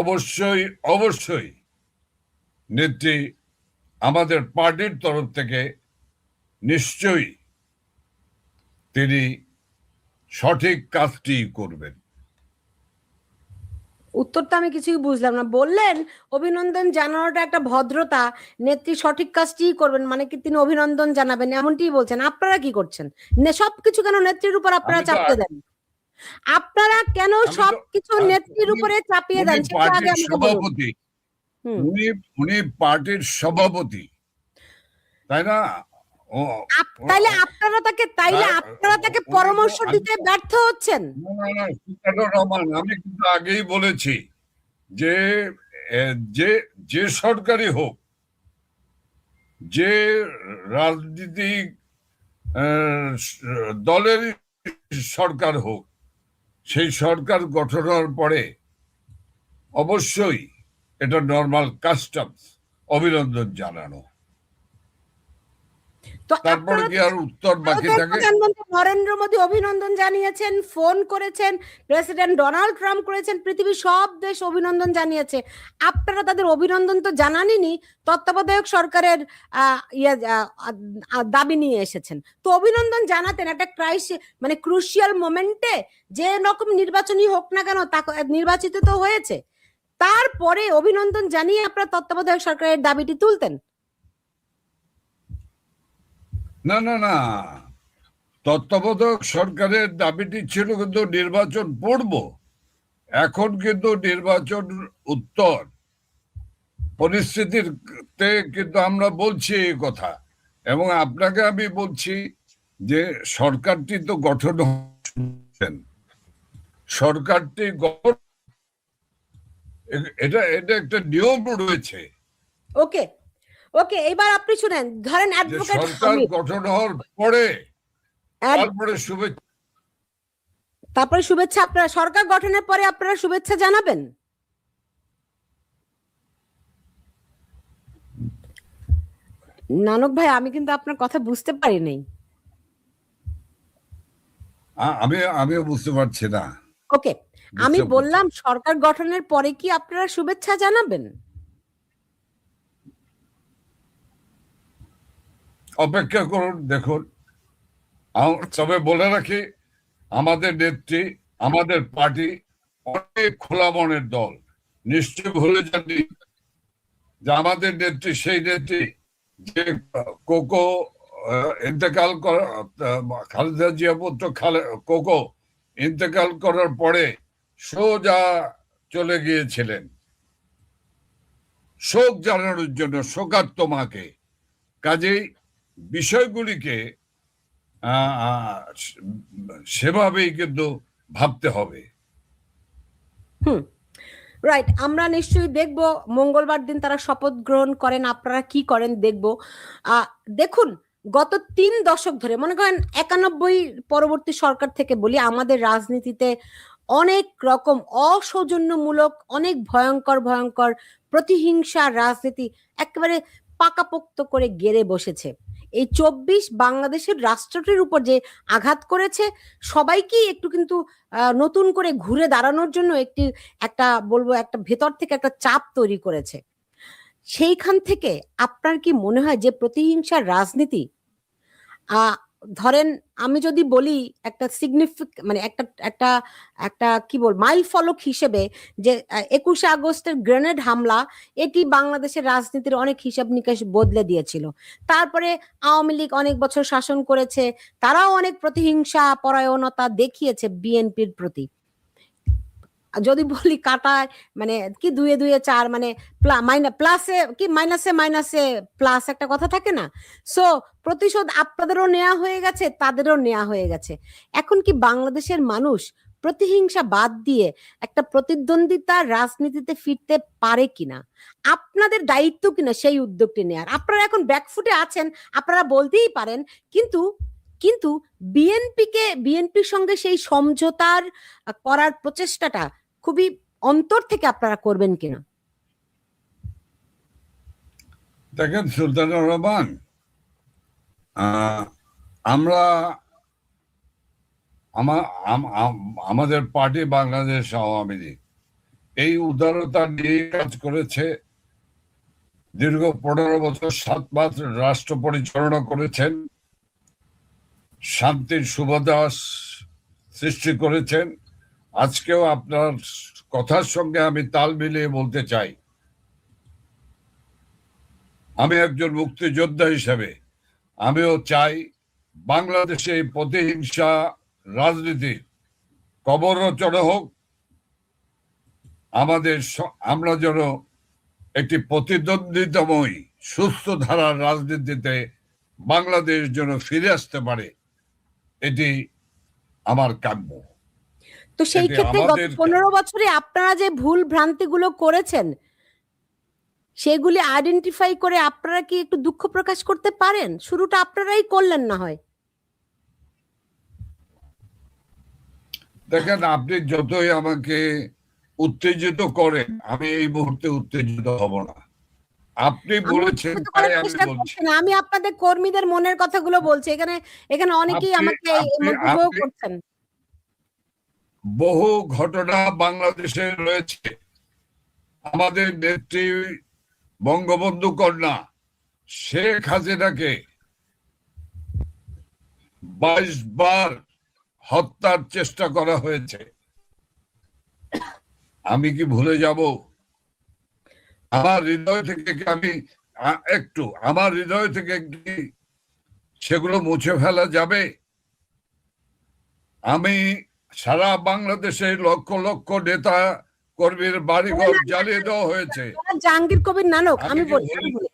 অবশ্যই অবশ্যই নেত্রী আমাদের পার্টির তরফ থেকে নিশ্চয়ই তিনি সঠিক কাজটি করবেন। উত্তরটা আমি কিছুই বুঝলাম না। বললেন অভিনন্দন জানানোটা একটা ভদ্রতা, নেত্রী সঠিক কাজটিই করবেন, মানে কি তিনি অভিনন্দন জানাবেন এমনটিই বলছেন? আপনারা কি করছেন? সবকিছু কেন নেত্রীর উপর আপনারা চাপিয়ে দেন? আপনারা কেন সবকিছু নেত্রীর উপরে চাপিয়ে দেন? সেটা আগে আমাকে বলুন। উনি পার্টির সভাপতি, তাই না? তাইলে আপনারা তাকে পরামর্শ দিতে ব্যর্থ হচ্ছেন। রহমান, আমি কিন্তু আগেই বলেছি যে যে সরকারি হোক, যে রাজনীতিক দলের সরকার হোক, সেই সরকার গঠন হওয়ার পরে অবশ্যই এটা নর্মাল কাস্টমস অভিনন্দন জানানো। তো তারপরে কি আর উত্তর বাকি থাকে? প্রধানমন্ত্রী নরেন্দ্র মোদী অভিনন্দন জানিয়েছেন, ফোন করেছেন, প্রেসিডেন্ট ডোনাল্ড ট্রাম্প করেছেন, পৃথিবীর সব দেশ অভিনন্দন জানিয়েছে। আপনারা তাদের অভিনন্দন তো জানাননি, তত্ত্বাবধায়ক সরকারের দাবি নিয়ে এসেছেন। তো অভিনন্দন জানাতেন একটা মানে ক্রুশিয়াল মোমেন্টে, যে রকম নির্বাচনই হোক না কেন, তা নির্বাচিত তো হয়েছে, তারপরে অভিনন্দন জানিয়ে আপনারা তত্ত্বাবধায়ক সরকারের দাবিটি তুলতেন। না না না, তত্ত্বাবধায়ক সরকারের দাবিটি ছিল কিন্তু নির্বাচন পূর্ব। এখন কিন্তু নির্বাচন উত্তর পরিস্থিতিতে কিন্তু আমরা বলছি এই কথা, এবং আপনাকে আমি বলছি যে সরকারটি তো গঠন হচ্ছেন, সরকারটি এটা এটা একটা নিয়ম রয়েছে। ওকে ওকে, এবার আপনি শুনেন, ধরেন অ্যাডভোকেট সরকার গঠন হওয়ার পরে তারপরে শুভেচ্ছা, আপনারা সরকার গঠনের পরে আপনারা শুভেচ্ছা জানাবেন। নানক ভাই, আমি কিন্তু আপনার কথা বুঝতে পারি নাই। আমিও বুঝতে পারছি না। ওকে, আমি বললাম সরকার গঠনের পরে কি আপনারা শুভেচ্ছা জানাবেন? অপেক্ষা করুন, দেখুন। তবে বলে রাখি, আমাদের নেত্রী, আমাদের পার্টি অনেক খোলা মনের দল। নিশ্চয় ভুলে যাননি যে আমাদের নেত্রী সেই নেত্রী যে কোকো ইন্তেকাল খালেদা জিয়া পুত্র কোকো ইন্তেকাল করার পরে সোজা চলে গিয়েছিলেন শোক জানানোর জন্য, শোকার্তমাকে। কাজেই বিষয়গুলিকে সেভাবেই কিন্তু ভাবতে হবে। রাইট, আমরা নিশ্চয়ই দেখব মঙ্গলবার দিন তারা শপথ গ্রহণ করেন, আপনারা কি করেন দেখব। দেখুন, গত 3 দশক ধরে, মনে করেন 91 পরবর্তী সরকার থেকে বলি, আমাদের রাজনীতিতে অনেক রকম অসৌজন্যমূলক, অনেক ভয়ঙ্কর ভয়ঙ্কর প্রতিহিংসা রাজনীতি একেবারে পাকাপোক্ত করে গেড়ে বসেছে। এই 24 বাংলাদেশের রাষ্ট্রটির উপর যে আঘাত করেছে, সবাইকেই একটু কিন্তু নতুন করে ঘুরে দাঁড়ানোর জন্য একটা বলবো একটা ভেতর থেকে একটা চাপ তৈরি করেছে। সেইখান থেকে আপনার কি মনে হয় যে প্রতিহিংসার রাজনীতি, ধরেন আমি যদি বলি একটা মানে একটা একটা কি বল মাইল ফলক হিসেবে, যে 21শে আগস্টের গ্রেনেড হামলা, এটি বাংলাদেশের রাজনীতির অনেক হিসাব নিকাশ বদলে দিয়েছিল। তারপরে আওয়ামী লীগ অনেক বছর শাসন করেছে, তারাও অনেক প্রতিহিংসা পরায়ণতা দেখিয়েছে বিএনপির প্রতি। যদি বলি কাটায় মানে কি 2 এ 2 এ 4, মানে প্লাসে কি মাইনাসে প্লাস একটা কথা থাকে না? সো প্রতিশোধ আপনাদেরও নেওয়া হয়ে গেছে, তাদেরও নেওয়া হয়ে গেছে। এখন কি বাংলাদেশের মানুষ প্রতিহিংসা বাদ দিয়ে একটা প্রতিদ্বন্দ্বিতার রাজনীতিতে ফিরতে পারে কিনা? আপনাদের দায়িত্ব কিনা সেই উদ্যোগটি নেয়ার? আপনারা এখন ব্যাকফুটে আছেন, আপনারা বলতেই পারেন, কিন্তু বিএনপির সঙ্গে সেই সমঝোতার করার প্রচেষ্টাটা খুবই অন্তর থেকে আপনারা করবেন কিনা? দেখেন সুলতানুর রহমান, আমরা আমাদের পার্টি বাংলাদেশ আওয়ামী লীগ এই উদারতা নিয়ে কাজ করেছে। দীর্ঘ 15 বছর 7 মাস রাষ্ট্র পরিচালনা করেছেন, শান্তির সুবাতাস সৃষ্টি করেছেন। আজকেও আপনার কথার সঙ্গে আমি তাল মিলিয়ে বলতে চাই, আমি একজন মুক্তিযোদ্ধা হিসেবে আমিও চাই বাংলাদেশে প্রতিহিংসা রাজনীতির কবর রচনা হোক। আমরা যেন একটি প্রতিদ্বন্দ্বিতাময়ী সুস্থ ধারার রাজনীতিতে বাংলাদেশ যেন ফিরে আসতে পারে, এটি আমার কাম্য। তো সেই ক্ষেত্রে গত 15 বছরে আপনারা যে ভুল ভ্রান্তিগুলো করেছেন, সেগুলি আইডেন্টিফাই করে আপনারা কি একটু দুঃখ প্রকাশ করতে পারেন? শুরুটা আপনারাই করলেন না হয়। দেখেন, আপনি যতই আমাকে উত্তেজিত করেন, আমি এই মুহূর্তে উত্তেজিত হব না। আপনি আমি বলেছেন উত্তেজিত তাই করার আমি চেষ্টা বলছি। করছি না, আমি আপনাদের কর্মীদের মনের কথাগুলো বলছি। এখানে এখানে অনেকেই আপনি আমাকে আপনি মন্তব্য আপনি করছেন। বহু ঘটনা বাংলাদেশে রয়েছে। আমাদের নেত্রী বঙ্গবন্ধু কন্যা শেখ হাসিনাকে 22 বার হত্যার চেষ্টা করা হয়েছে। আমি কি ভুলে যাব? আমার হৃদয় থেকে কি আমি আমার হৃদয় থেকে কি সেগুলো মুছে ফেলা যাবে? আমি সারা বাংলাদেশে লক্ষ লক্ষ নেতা কর্মীর বাড়িঘর জ্বালিয়ে দেওয়া হয়েছে। জাহাঙ্গীর কবির নানক, আমি আমি কি বলি ভুলে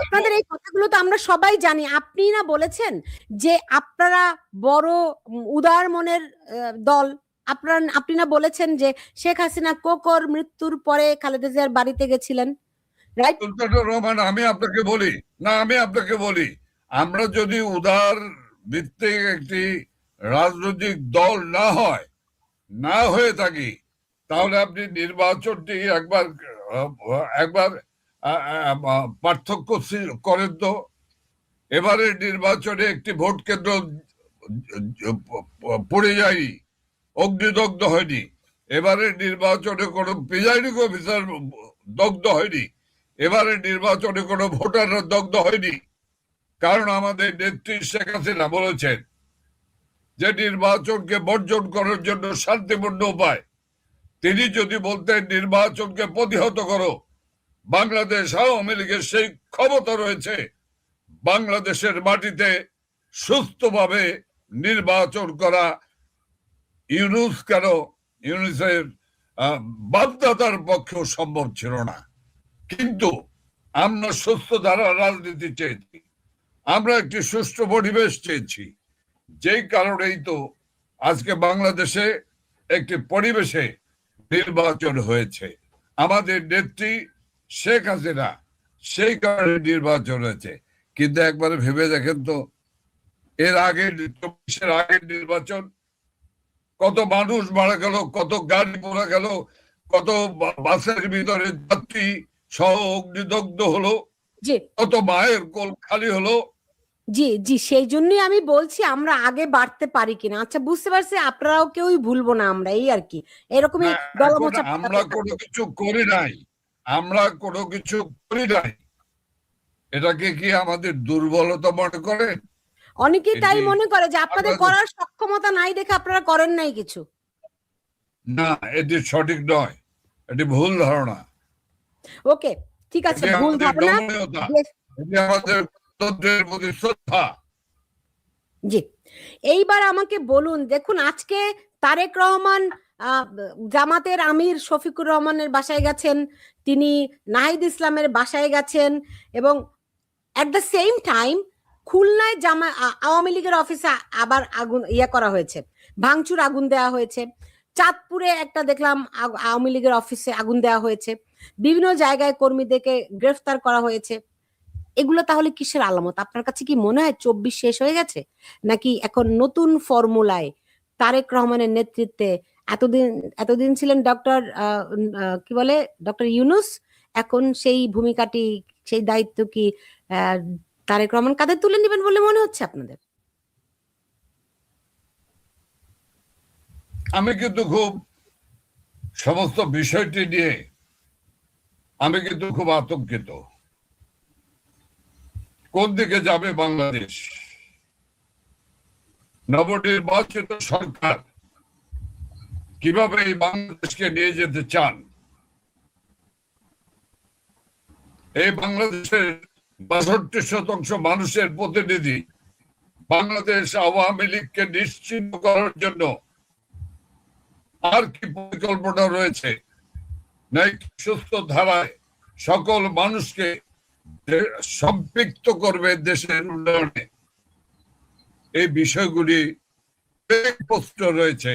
আপনাদের এই কথাগুলো তো আমরা সবাই জানি। আপনি না বলেছেন যে আপনারা বড় উদার মনের দল। আপনি না বলেছেন যে শেখ হাসিনা কোকর মৃত্যুর পরে খালেদা জিয়ার বাড়িতে গেছিলেন, রাইট? সুলতানুর রহমান, আমি আপনাকে বলি, আমরা যদি উদার ভিত্তিক একটি রাজনৈতিক দল না হয়ে থাকি, তাহলে আপনি নির্বাচনটি একবার একবার পার্থক্য করেন তো। এবারে নির্বাচনে একটি ভোট কেন্দ্র পড়ে যায়নি, অগ্নিদগ্ধ হয়নি। এবারে নির্বাচনে কোনো প্রিজাইডিং অফিসার দগ্ধ হয়নি। এবারে নির্বাচনে কোনো ভোটাররা দগ্ধ হয়নি। কারণ আমাদের নেত্রী শেখ হাসিনা বলেছেন যে নির্বাচনকে বর্জন করার জন্য শান্তিপূর্ণ উপায়। তিনি যদি বলতেন নির্বাচনকে প্রতিহত করো, বাংলাদেশ আওয়ামী লীগের সেই ক্ষমতা রয়েছে বাংলাদেশের মাটিতে সুস্থভাবে নির্বাচন করা। ইউনুসের বাধ্যতার পক্ষেও সম্ভব ছিল না। কিন্তু আমরা সুস্থ ধারা রাজনীতি চেয়েছি, আমরা একটি সুষ্ঠু পরিবেশ চেয়েছি। যেই কারণেই তো আজকে বাংলাদেশে একটি পরিবেশে নির্বাচন হয়েছে। আমাদের নেত্রী শেখ হাসিনা সেই কারণে নির্বাচন হয়েছে। কিন্তু একবারে ভেবে দেখেন তো, এর আগে 24-এর আগের নির্বাচন, কত মানুষ মারা গেল, কত গাড়ি পোড়া গেল, কত বাসের ভিতরে যাত্রী সহ অগ্নিদগ্ধ হলো, জি কত মায়ের কোল খালি হলো। জি জি, সেই জন্যই আমি বলছি আমরা আগে বাড়তে পারি কিনা। আচ্ছা, বুঝতে পারছি, আপনারাও কেউই ভুলবো না আমরা, এই আর কি। এরকমই না, এখন দলমোচা আমরা কোনো কিছু করি নাই, এটাকে কি আমাদের দুর্বলতা মনে করেন? অনেকেই তাই মনে করে যে আপনাদের আপনাদের- করার সক্ষমতা নাই দেখে আপনারা করেন নাই কিছু। না, এটি সঠিক নয়, এটি ভুল ধারণা। ওকে, ঠিক আছে, এটি ভুল আমাদের ধারণা। নমনীয়তা, এটি আমাদের গণতন্ত্রের প্রতি শ্রদ্ধা। জি, এইবার আমাকে বলুন, দেখুন আজকে তারেক রহমান আহ, জামাতের আমির শফিকুর রহমানের বাসায় গেছেন, তিনি নাহিদ ইসলামের বাসায় গেছেন, এবং অ্যাট দ্য সেম টাইম খুলনায় আওয়ামী লীগের অফিসে আবার আগুন করা হয়েছে, ভাঙচুর আগুন দেওয়া হয়েছে। চাঁদপুরে একটা দেখলাম আওয়ামী লীগের অফিসে আগুন দেওয়া হয়েছে। বিভিন্ন জায়গায় কর্মীদেরকে গ্রেফতার করা হয়েছে। এগুলো তাহলে কিসের আলামত? আপনার কাছে কি মনে হয় 24 শেষ হয়ে গেছে, নাকি এখন নতুন ফর্মুলায় তারেক রহমানের নেতৃত্বে এতদিন ছিলেন ডক্টর কি বলে ডক্টর ইউনুস, এখন সেই ভূমিকাটি, সেই দায়িত্ব কি তারেক রহমান কাঁধে তুলে নেবেন বলে মনে হচ্ছে আপনাদের? আমি কিন্তু সমস্ত বিষয়টি নিয়ে আমি কিন্তু খুব আতঙ্কিত। কোন দিকে যাবে বাংলাদেশ? নবনির্বাচিত সরকার কিভাবে এই বাংলাদেশকে নিয়ে যেতে চান? এই বাংলাদেশের 62% মানুষের প্রতিনিধি বাংলাদেশ আওয়ামী লীগকে নিশ্চিহ্ন করার জন্য আর কি পরিকল্পনা রয়েছে? সুস্থ ধারায় সকল মানুষকে সম্পৃক্ত করবে দেশের উন্নয়নে। এই বিষয়গুলি প্রশ্ন রয়েছে,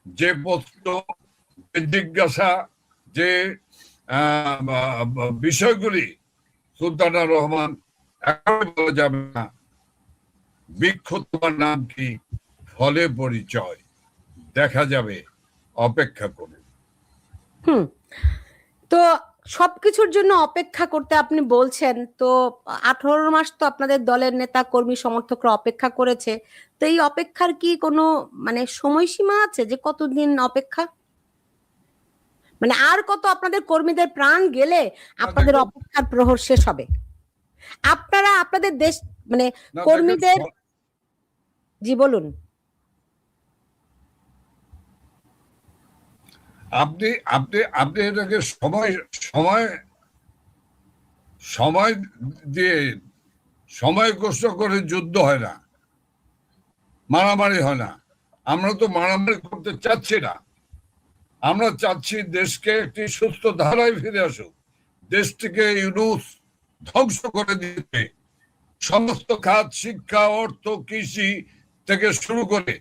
যে প্রশ্ন, জিজ্ঞাসা, যে বিষয়গুলি সুলতানা রহমান একেবারে বলা যাবে না। বৃক্ষ তোমার নাম কি, ফলে পরিচয়, দেখা যাবে, অপেক্ষা করুন। তো সবকিছুর জন্য অপেক্ষা করতে আপনি বলছেন, তো 18 মাস তো আপনাদের দলের নেতা কর্মী সমর্থকরা অপেক্ষা করেছে, তো এই অপেক্ষার কি কোনো মানে সময়সীমা আছে যে কতদিন অপেক্ষা, মানে আর কত আপনাদের কর্মীদের প্রাণ গেলে আপনাদের অপেক্ষার প্রহর শেষ হবে? আপনারা আপনাদের দেশ মানে কর্মীদের, জি বলুন। আপনি আপনি আপনি এটাকে সময় সময় সময় দিয়ে সময় কষ্ট করে যুদ্ধ হয় না, মারামারি হয় না। আমরা তো মারামারি করতে চাচ্ছি না, আমরা চাচ্ছি দেশকে একটি সুস্থ ধারায় ফিরে আসুক। দেশটিকে ইউনূস ধ্বংস করে দিতে সমস্ত খাত, শিক্ষা, অর্থ, কৃষি থেকে শুরু করে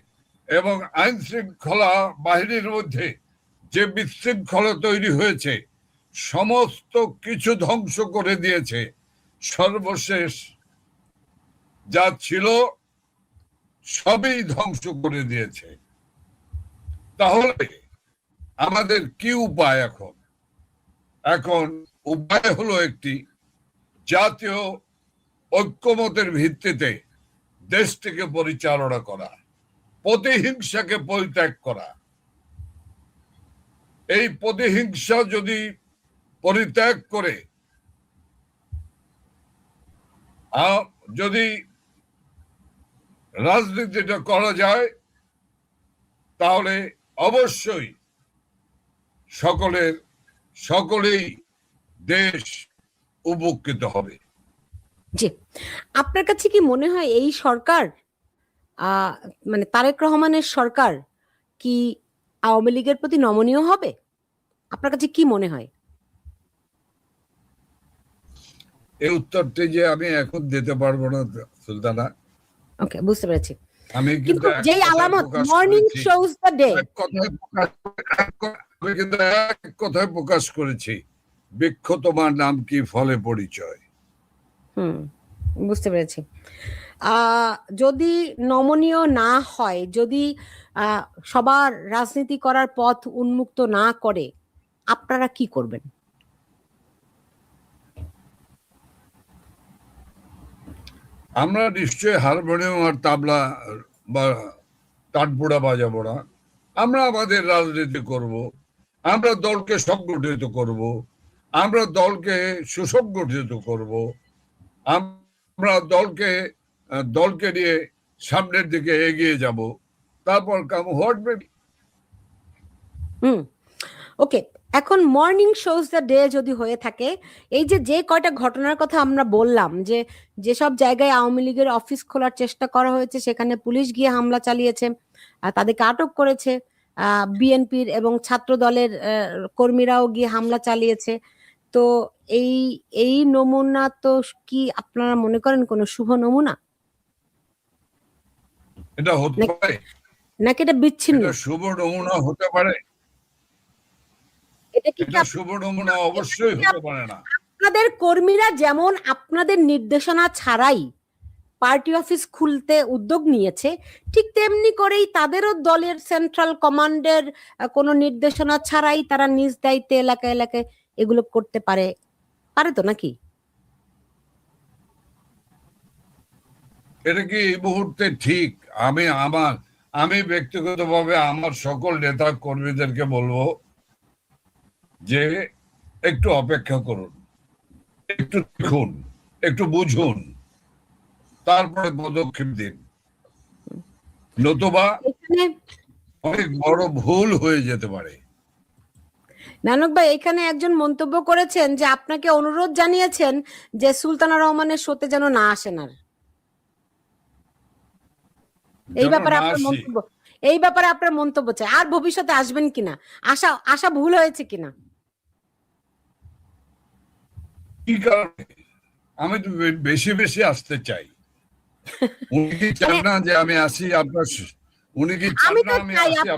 এবং আইন শৃঙ্খলা বাহিনীর মধ্যে যে বিশৃঙ্খলা তৈরি হয়েছে সমস্ত কিছু ধ্বংস করে দিয়েছে। সর্বশেষ যা ছিল সবই ধ্বংস করে দিয়েছে। তাহলে আমাদের কি উপায় এখন? এখন উপায় হলো একটি জাতীয় ঐক্যমতের ভিত্তিতে দেশটিকে পরিচালনা করা, প্রতিহিংসাকে পরিত্যাগ করা। এই প্রতিহিংসা যদি পরিত্যাগ করে যদি রাজনীতিটা করা যায় তাহলে অবশ্যই সকলেই দেশ উপকৃত হবে। জি, আপনার কাছে কি মনে হয় এই সরকার মানে তারেক রহমানের সরকার কি আওয়ামী লীগের প্রতি নমনীয় হবে? আপনার কাছে কি মনে হয়? এই উত্তরটি যে আমি এখন দিতে পারবো না সুলতানা। ওকে, বুঝতে পেরেছি। আমি কিন্তু যেই আলামত মর্নিং শোজ দ্য ডে, আমি কিন্তু এক কথায় প্রকাশ করেছি, বৃক্ষ তোমার নাম কি, ফলে পরিচয়। বুঝতে পেরেছি। যদি নমনীয় না হয়, যদি সবার রাজনীতি করার পথ উন্মুক্ত না করে, আপনারা কি করবেন? আমরা নিশ্চয়ই হারমোনিয়াম আর তাবলা বা তানপুরা বাজাবো না। আমরা আমাদের রাজনীতি করব, আমরা দলকে সংগঠিত করব, আমরা দলকে সুসংগঠিত করব, আমরা দলকে নিয়ে সামনের দিকে এগিয়ে যাব। তারপর কাম হোয়াট মে বি। ওকে, এখন মর্নিং শোজ দ্য ডে যদি হয়ে থাকে, এই যে কয়টা ঘটনার কথা আমরা বললাম, যে যেসব জায়গায় আওয়ামী লীগের অফিস খোলার চেষ্টা করা হয়েছে সেখানে পুলিশ গিয়ে হামলা চালিয়েছে, তাদেরকে আটক করেছে, বিএনপির এবং ছাত্র দলের কর্মীরাও গিয়ে হামলা চালিয়েছে, তো এই নমুনা তো কি আপনারা মনে করেন কোনো শুভ নমুনা? এটা হতে পারে নাকি এটা বিচ্ছিন্ন? শুভ নমুনা হতে পারে, এটা শুভ নমুনা অবশ্যই হতে পারে না। আপনাদের কর্মীরা যেমন আপনাদের নির্দেশনা ছাড়াই পার্টি অফিস খুলতে উদ্যোগ নিয়েছে, ঠিক তেমনি করেই তাদেরও দলের সেন্ট্রাল কমান্ডের কোনো নির্দেশনা ছাড়াই তারা নিজ দায়িত্বে এলাকায় এলাকায় এগুলো করতে পারে তো নাকি? এটা কি এই মুহূর্তে ঠিক? আমি ব্যক্তিগতভাবে আমার সকল নেতা কর্মীদেরকে বলবো যে একটু অপেক্ষা করুন, একটু দেখুন, একটু বুঝুন, তারপরে পদক্ষেপ দিন, নতুবা অনেক বড় ভুল হয়ে যেতে পারে। নানক ভাই, এখানে একজন মন্তব্য করেছেন যে আপনাকে অনুরোধ জানিয়েছেন যে সুলতানা রহমানের শোতে যেন না আসেন আর। এই ব্যাপারে আপনার মন্তব্য চাই, আর ভবিষ্যতে আসবেন কিনা, আশা ভুল হয়েছে কিনা? কি কারণে? আমি তো বেশি বেশি আসতে চাই। উনি চান না যে আমি আসি আপনার উনি কি চান আমি না তো আমি চাই আসি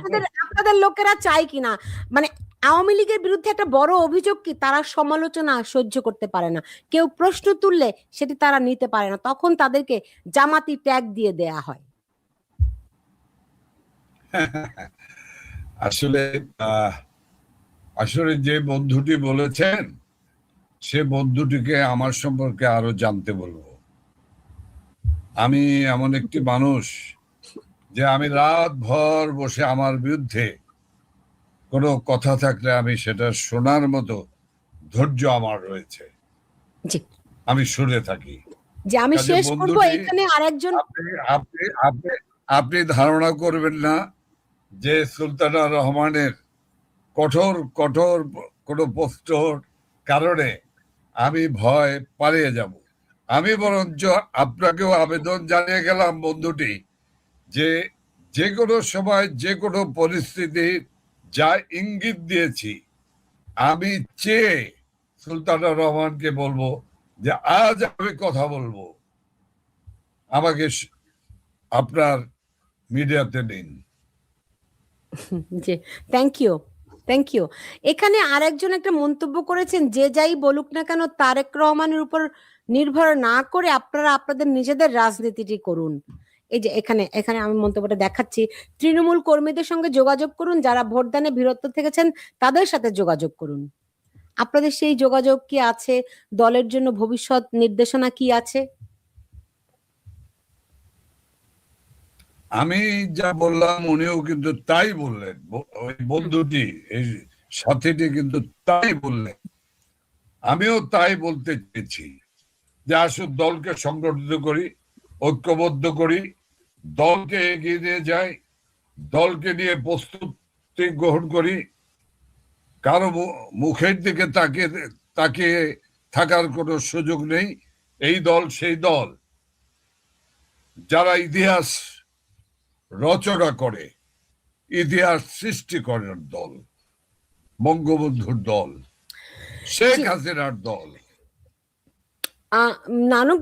আপনাদের লোকেরা চাই কিনা, মানে আওয়ামী লীগের বিরুদ্ধে একটা বড় অভিযোগ কি তারা সমালোচনা সহ্য করতে পারে না, কেউ প্রশ্ন তুললে সেটি তারা নিতে পারে না, তখন তাদেরকে জামাতি ট্যাগ দিয়ে দেয়া হয়। আসলে আসলে যে বন্ধুটি বলেছেন সে বন্ধুটিকে আমার সম্পর্কে আরো জানতে বলবো। আমি এমন একটি মানুষ যে আমি রাত ভর বসে আমার বিরুদ্ধে কোনো কথা থাকলে আমি সেটা শোনার মতো ধৈর্য আমার রয়েছে, জি আমি শুনে থাকি। যে আমি কাজে শেষ করব, বন্ধুটি, এখানে আরেকজন আপনি আপনি আপনি আপনি ধারণা করবেন না যে সুলতানা রহমানের কঠোর কঠোর কোনো প্রশ্নর কারণে আমি ভয় পালিয়ে যাব। আমি বরঞ্চ আপনাকেও আবেদন জানিয়ে গেলাম বন্ধুটি, যে যে কোনো সময় যে কোনো পরিস্থিতি যা ইঙ্গিত দিয়েছি আমি চেয়ে সুলতানা রহমানকে বলবো যে আজ আমি কথা বলবো, আমাকে আপনার মিডিয়াতে নিন। জি, থ্যাংক ইউ। এখানে আরেকজন একটা মন্তব্য করেছেন, যে যাই বলুক না কেন তারেক রহমানের উপর নির্ভর না করে আপনারা আপনাদের নিজেদের রাজনীতিটি করুন। এই যে এখানে এখানে আমি মন্তব্যটা দেখাচ্ছি, তৃণমূল কর্মীদের সঙ্গে যোগাযোগ করুন, যারা ভোটদানে বিরত থেকেছেন তাদের সাথে যোগাযোগ করুন। আপনাদের সেই যোগাযোগ কি আছে? দলের জন্য ভবিষ্যৎ নির্দেশনা কি আছে? আমি যা বললাম উনিও কিন্তু তাই বললেন, ওই বন্ধুটি এই সাথীটি কিন্তু তাই বললেন। আমিও তাই বলতে চেয়েছি যে আসুন দলকে সংগঠিত করি, ঐক্যবদ্ধ করি, দলকে এগিয়ে নিয়ে যাই, দলকে নিয়ে প্রস্তুতি গ্রহণ করি। কারো মুখের দিকে তাকিয়ে তাকিয়ে থাকার কোনো সুযোগ নেই। এই দল সেই দল যারা ইতিহাস রচনা করে, ইতিহাস সৃষ্টি করার দল, বঙ্গবন্ধুর দল, শেখ হাসিনার দল। নানক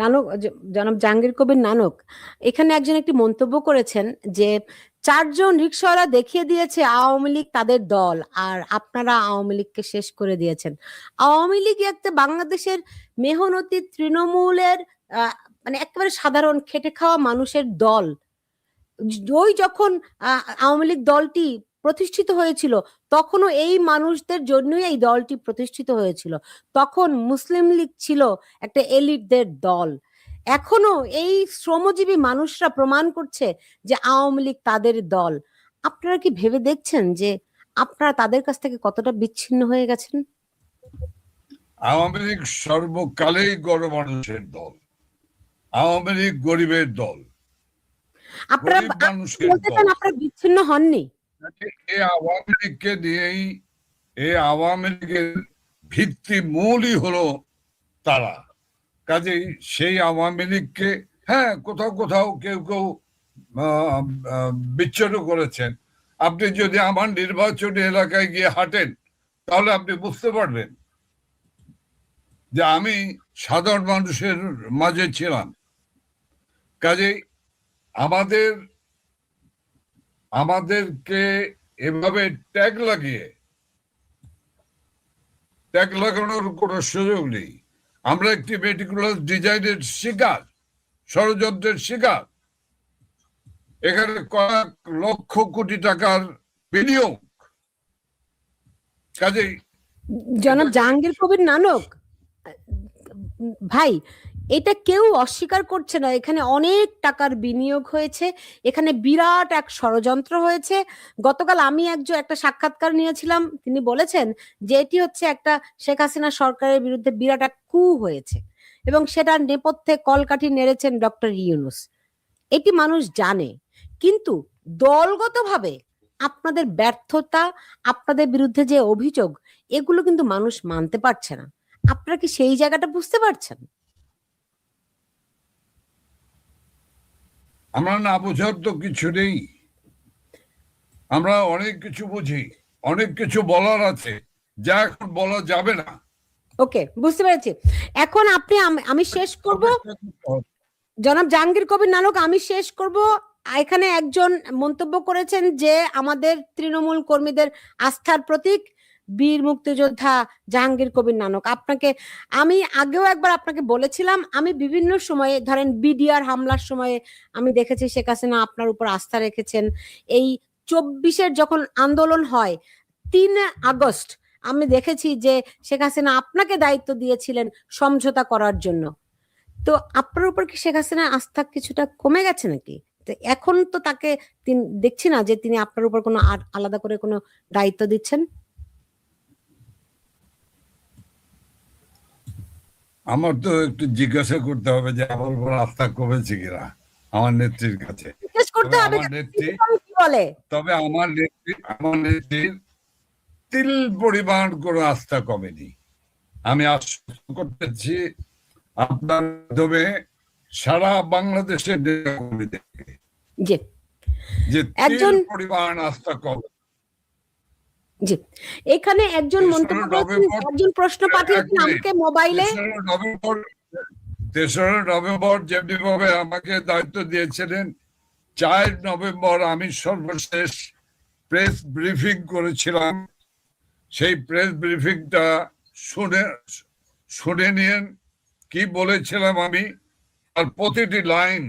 নানক জনাব জাহাঙ্গীর কবির নানক এখানে একজন একটি মন্তব্য করেছেন যে 4 জন রিকশাওয়ালা দেখিয়ে দিয়েছে আওয়ামী লীগ তাদের দল, আর আপনারা আওয়ামী লীগকে শেষ করে দিয়েছেন। আওয়ামী লীগ একটা বাংলাদেশের মেহনতি তৃণমূলের মানে একেবারে সাধারণ খেটে খাওয়া মানুষের দল। ওই যখন আওয়ামী লীগ দলটি প্রতিষ্ঠিত হয়েছিল তখনও এই মানুষদের জন্যই এই দলটি প্রতিষ্ঠিত হয়েছিল। তখন মুসলিম লীগ ছিল একটা এলিটদের দল। এখনো এই শ্রমজীবী মানুষরা প্রমাণ করছে যে আওয়ামী লীগ তাদের দল। আপনারা কি ভেবে দেখছেন যে আপনারা তাদের কাছ থেকে কতটা বিচ্ছিন্ন হয়ে গেছেন? আওয়ামী লীগ সর্বকালেই গণমানুষের দল, আওয়ামী লীগ গরিবের দল, আপনারা বলতে চান আপনারা বিচ্ছিন্ন হননি? এই আওয়ামী লীগকে নিয়েই, এই আওয়ামী লীগের ভিত্তি মূলই হলো তারা। কাজেই সেই আওয়ামী লীগকে হ্যাঁ কোথাও কোথাও কেউ কেউ বিচ্ছিন্ন করেছেন। আপনি যদি আমার নির্বাচনী এলাকায় গিয়ে হাঁটেন তাহলে আপনি বুঝতে পারবেন যে আমি সাধারণ মানুষের মাঝে ছিলাম। কাজেই আমাদেরকে এভাবে ট্যাগ লাগানোর কোনো সুযোগ নেই। আমরা একটি মেটিকুলাস ডিজাইনের শিকার, ষড়যন্ত্রের শিকার। এখানে কয়েক লক্ষ কোটি টাকার বিনিয়োগ। কাজেই জনাব জাহাঙ্গীর কবির নানক ভাই, এটা কেউ অস্বীকার করছে না, এখানে অনেক টাকার বিনিয়োগ হয়েছে, এখানে বিরাট এক ষড়যন্ত্র হয়েছে। গতকাল আমি একটা সাক্ষাৎকার নিয়েছিলাম, তিনি বলেছেন যে এটি হচ্ছে একটা শেখ হাসিনা সরকারের বিরুদ্ধে বিরাট এক কু হয়েছে এবং সেটার নেপথ্যে কলকাঠি নেড়েছেন ডক্টর ইউনূস। এটি মানুষ জানে, কিন্তু দলগতভাবে আপনাদের ব্যর্থতা, আপনাদের বিরুদ্ধে যে অভিযোগ, এগুলো কিন্তু মানুষ মানতে পারছে না। আপনারা কি সেই জায়গাটা বুঝতে পারছেন? আমরা না বোঝার তো কিছু নেই, আমরা অনেক কিছু বুঝি, অনেক কিছু বলার আছে যা এখন বলা যাবে না। ওকে, বুঝতে পেরেছি। এখন আপনি আমি শেষ করব, জনাব জাহাঙ্গীর কবির নানক আমি শেষ করব এখানে একজন মন্তব্য করেছেন যে আমাদের তৃণমূল কর্মীদের আস্থার প্রতীক বীর মুক্তিযোদ্ধা জাহাঙ্গীর কবির নানক। আপনাকে আমি আগেও একবার আপনাকে বলেছিলাম, আমি বিভিন্ন সময়ে ধরেন বিডিআর হামলার সময়ে আমি দেখেছি শেখ হাসিনা আপনার উপর আস্থা রেখেছেন। এই 24-এর যখন আন্দোলন হয় 3 আগস্ট আমি দেখেছি যে শেখ হাসিনা আপনাকে দায়িত্ব দিয়েছিলেন সমঝোতা করার জন্য। তো আপনার উপর কি শেখ হাসিনার আস্থা কিছুটা কমে গেছে নাকি? তো এখন তো তাকে দেখছি না যে তিনি আপনার উপর কোনো আলাদা করে কোনো দায়িত্ব দিচ্ছেন। আমার তো একটু জিজ্ঞাসা করতে হবে যে আমার উপর আস্থা কমেছে কিনা আমার নেত্রীর কাছে। জিজ্ঞেস করতে হবে আমার নেত্রী কি বলে। তবে আমার নেত্রীর তিল পরিমাণ কোনো আস্থা কমেনি। আমি আশ্বস্ত করতেছি আপনার মাধ্যমে সারা বাংলাদেশের নেতাকর্মীদেরকে জি যে একজন পরিমাণ আস্থা কমে। জি এখানে একজন মন্তব্য করেছেন, একজন প্রশ্ন পাঠিয়েছেন আমাকে মোবাইলে। 3 নভেম্বর যেমনি ভাবে আমাকে দায়িত্ব দিয়েছিলেন, 4 নভেম্বর আমি সর্বশেষ প্রেস ব্রিফিং করেছিলাম। সেই প্রেস ব্রিফিংটা শুনে নিয়েন কি বলেছিলাম আমি, আর প্রতিটি লাইন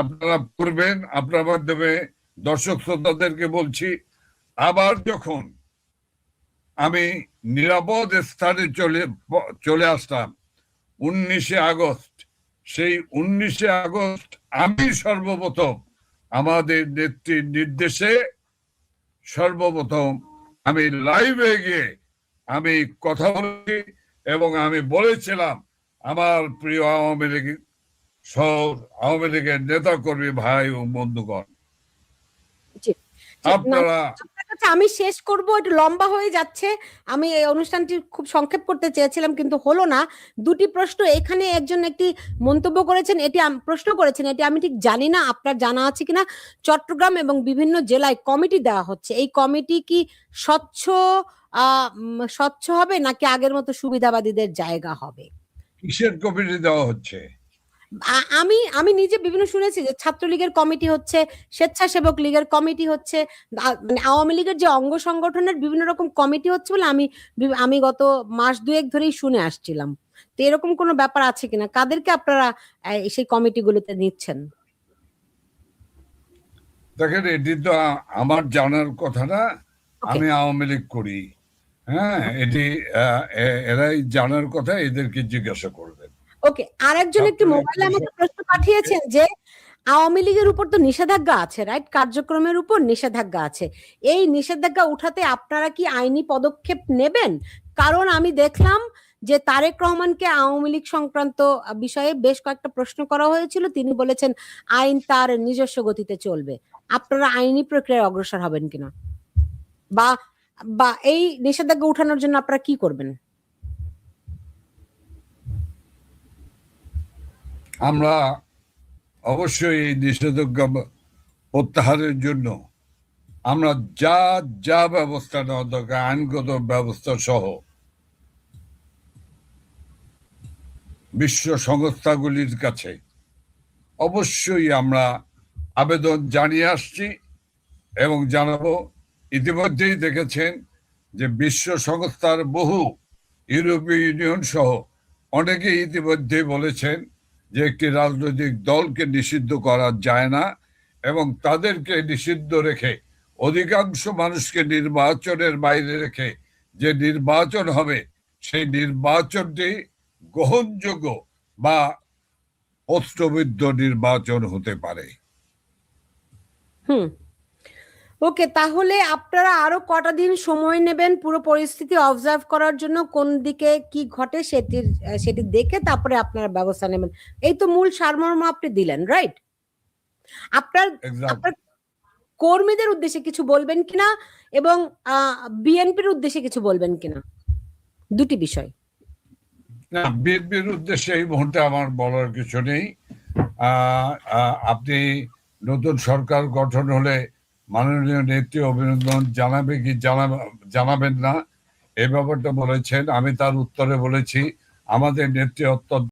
আপনারা পড়বেন। আপনার মাধ্যমে দর্শক শ্রোতাদেরকে বলছি, আবার যখন আমি নিরাপদ স্থানে চলে আসলাম 19 আগস্ট, সেই 19 আগস্ট আমি সর্বপ্রথম আমাদের নেত্রীর নির্দেশে সর্বপ্রথম আমি লাইভে গিয়ে আমি কথা বলেছি এবং আমি বলেছিলাম আমার প্রিয় আওয়ামী লীগ আওয়ামী লীগের নেতা কর্মী ভাই ও বন্ধুগণ, আপনারা আমি শেষ করব, একটু লম্বা হয়ে যাচ্ছে। আমি এই অনুষ্ঠানটি খুব সংক্ষেপ করতে চেয়েছিলাম কিন্তু হলো না। 2টি প্রশ্ন এখানে একটি মন্তব্য করেছেন, প্রশ্ন করেছেন, এটি আমি ঠিক জানি না আপনার জানা আছে কিনা। চট্টগ্রাম এবং বিভিন্ন জেলায় কমিটি দেওয়া হচ্ছে, এই কমিটি কি স্বচ্ছ হবে নাকি আগের মতো সুবিধাবাদীদের জায়গা হবে? কিসের কমিটি দেওয়া হচ্ছে? আমি নিজে বিভিন্ন শুনেছি যে ছাত্রলীগের কমিটি হচ্ছে, স্বেচ্ছাসেবক লীগের কমিটি হচ্ছে, মানে আওয়ামী লীগের যে অঙ্গ সংগঠনের বিভিন্ন রকম কমিটি হচ্ছে বলে আমি গত মাস 2 ধরেই শুনে আসছিলাম। তো এরকম কোনো ব্যাপার আছে কিনা? কাদেরকে আপনারা সেই কমিটিগুলোতে নিচ্ছেন? দেখেন, এটি তো আমার জানার কথা না। আমি আওয়ামী লীগ করি, হ্যাঁ, এটি এরাই জানার কথা, এদেরকে জিজ্ঞাসা করবেন। ওকে, আরেকজন একটি মোবাইলে আমাকে প্রশ্ন পাঠিয়েছেন যে আওয়ামী লীগের উপর তো নিষেধাজ্ঞা আছে, রাইট? কার্যক্রমের উপর নিষেধাজ্ঞা আছে। এই নিষেধাজ্ঞা উঠাতে আপনারা কি আইনি পদক্ষেপ নেবেন? কারণ আমি দেখলাম যে তারেক রহমানকে আওয়ামী লীগ সংক্রান্ত বিষয়ে বেশ কয়েকটা প্রশ্ন করা হয়েছিল, তিনি বলেছেন আইন তার নিজস্ব গতিতে চলবে। আপনারা আইনি প্রক্রিয়ায় অগ্রসর হবেন কিনা, বা এই নিষেধাজ্ঞা উঠানোর জন্য আপনারা কি করবেন? আমরা অবশ্যই এই নিষেধাজ্ঞা প্রত্যাহারের জন্য আমরা যা ব্যবস্থা নেওয়া দরকার, আইনগত ব্যবস্থা সহ বিশ্ব সংস্থাগুলির কাছে অবশ্যই আমরা আবেদন জানিয়ে আসছি এবং জানাবো। ইতিমধ্যেই দেখেছেন যে বিশ্ব সংস্থার বহু ইউরোপীয় ইউনিয়ন সহ অনেকেই ইতিমধ্যে বলেছেন যে একটি রাজনৈতিক দলকে নিষিদ্ধ করা যায় না এবং তাদেরকে নিষিদ্ধ রেখে অধিকাংশ মানুষকে নির্বাচনের বাইরে রেখে যে নির্বাচন হবে সেই নির্বাচনটি গ্রহণযোগ্য বা প্রশ্নবিদ্ধ নির্বাচন হতে পারে। ওকে, তাহলে আপনারা আরো কটা দিন সময় নেবেন পুরো পরিস্থিতি অবজার্ভ করার জন্য, কোন দিকে কি ঘটে সেটি দেখে তারপরে আপনারা ব্যবস্থা নেবেন। এই তো মূল সারমর্ম আপনি দিলেন, রাইট? আপনার কর্মীদের উদ্দেশ্যে কিছু বলবেন কিনা এবং বিএনপির উদ্দেশ্যে কিছু বলবেন কিনা, 2টি বিষয়। না, বিএনপির উদ্দেশ্যে এই মুহূর্তে আমার বলার কিছু নেই। আপনি নতুন সরকার গঠন হলে মাননীয় নেত্রী অভিনন্দন জানাবে কি জানাবেন না এই ব্যাপারটা বলেছেন। আমি তার উত্তরে বলেছি আমাদের নেত্রী অত্যন্ত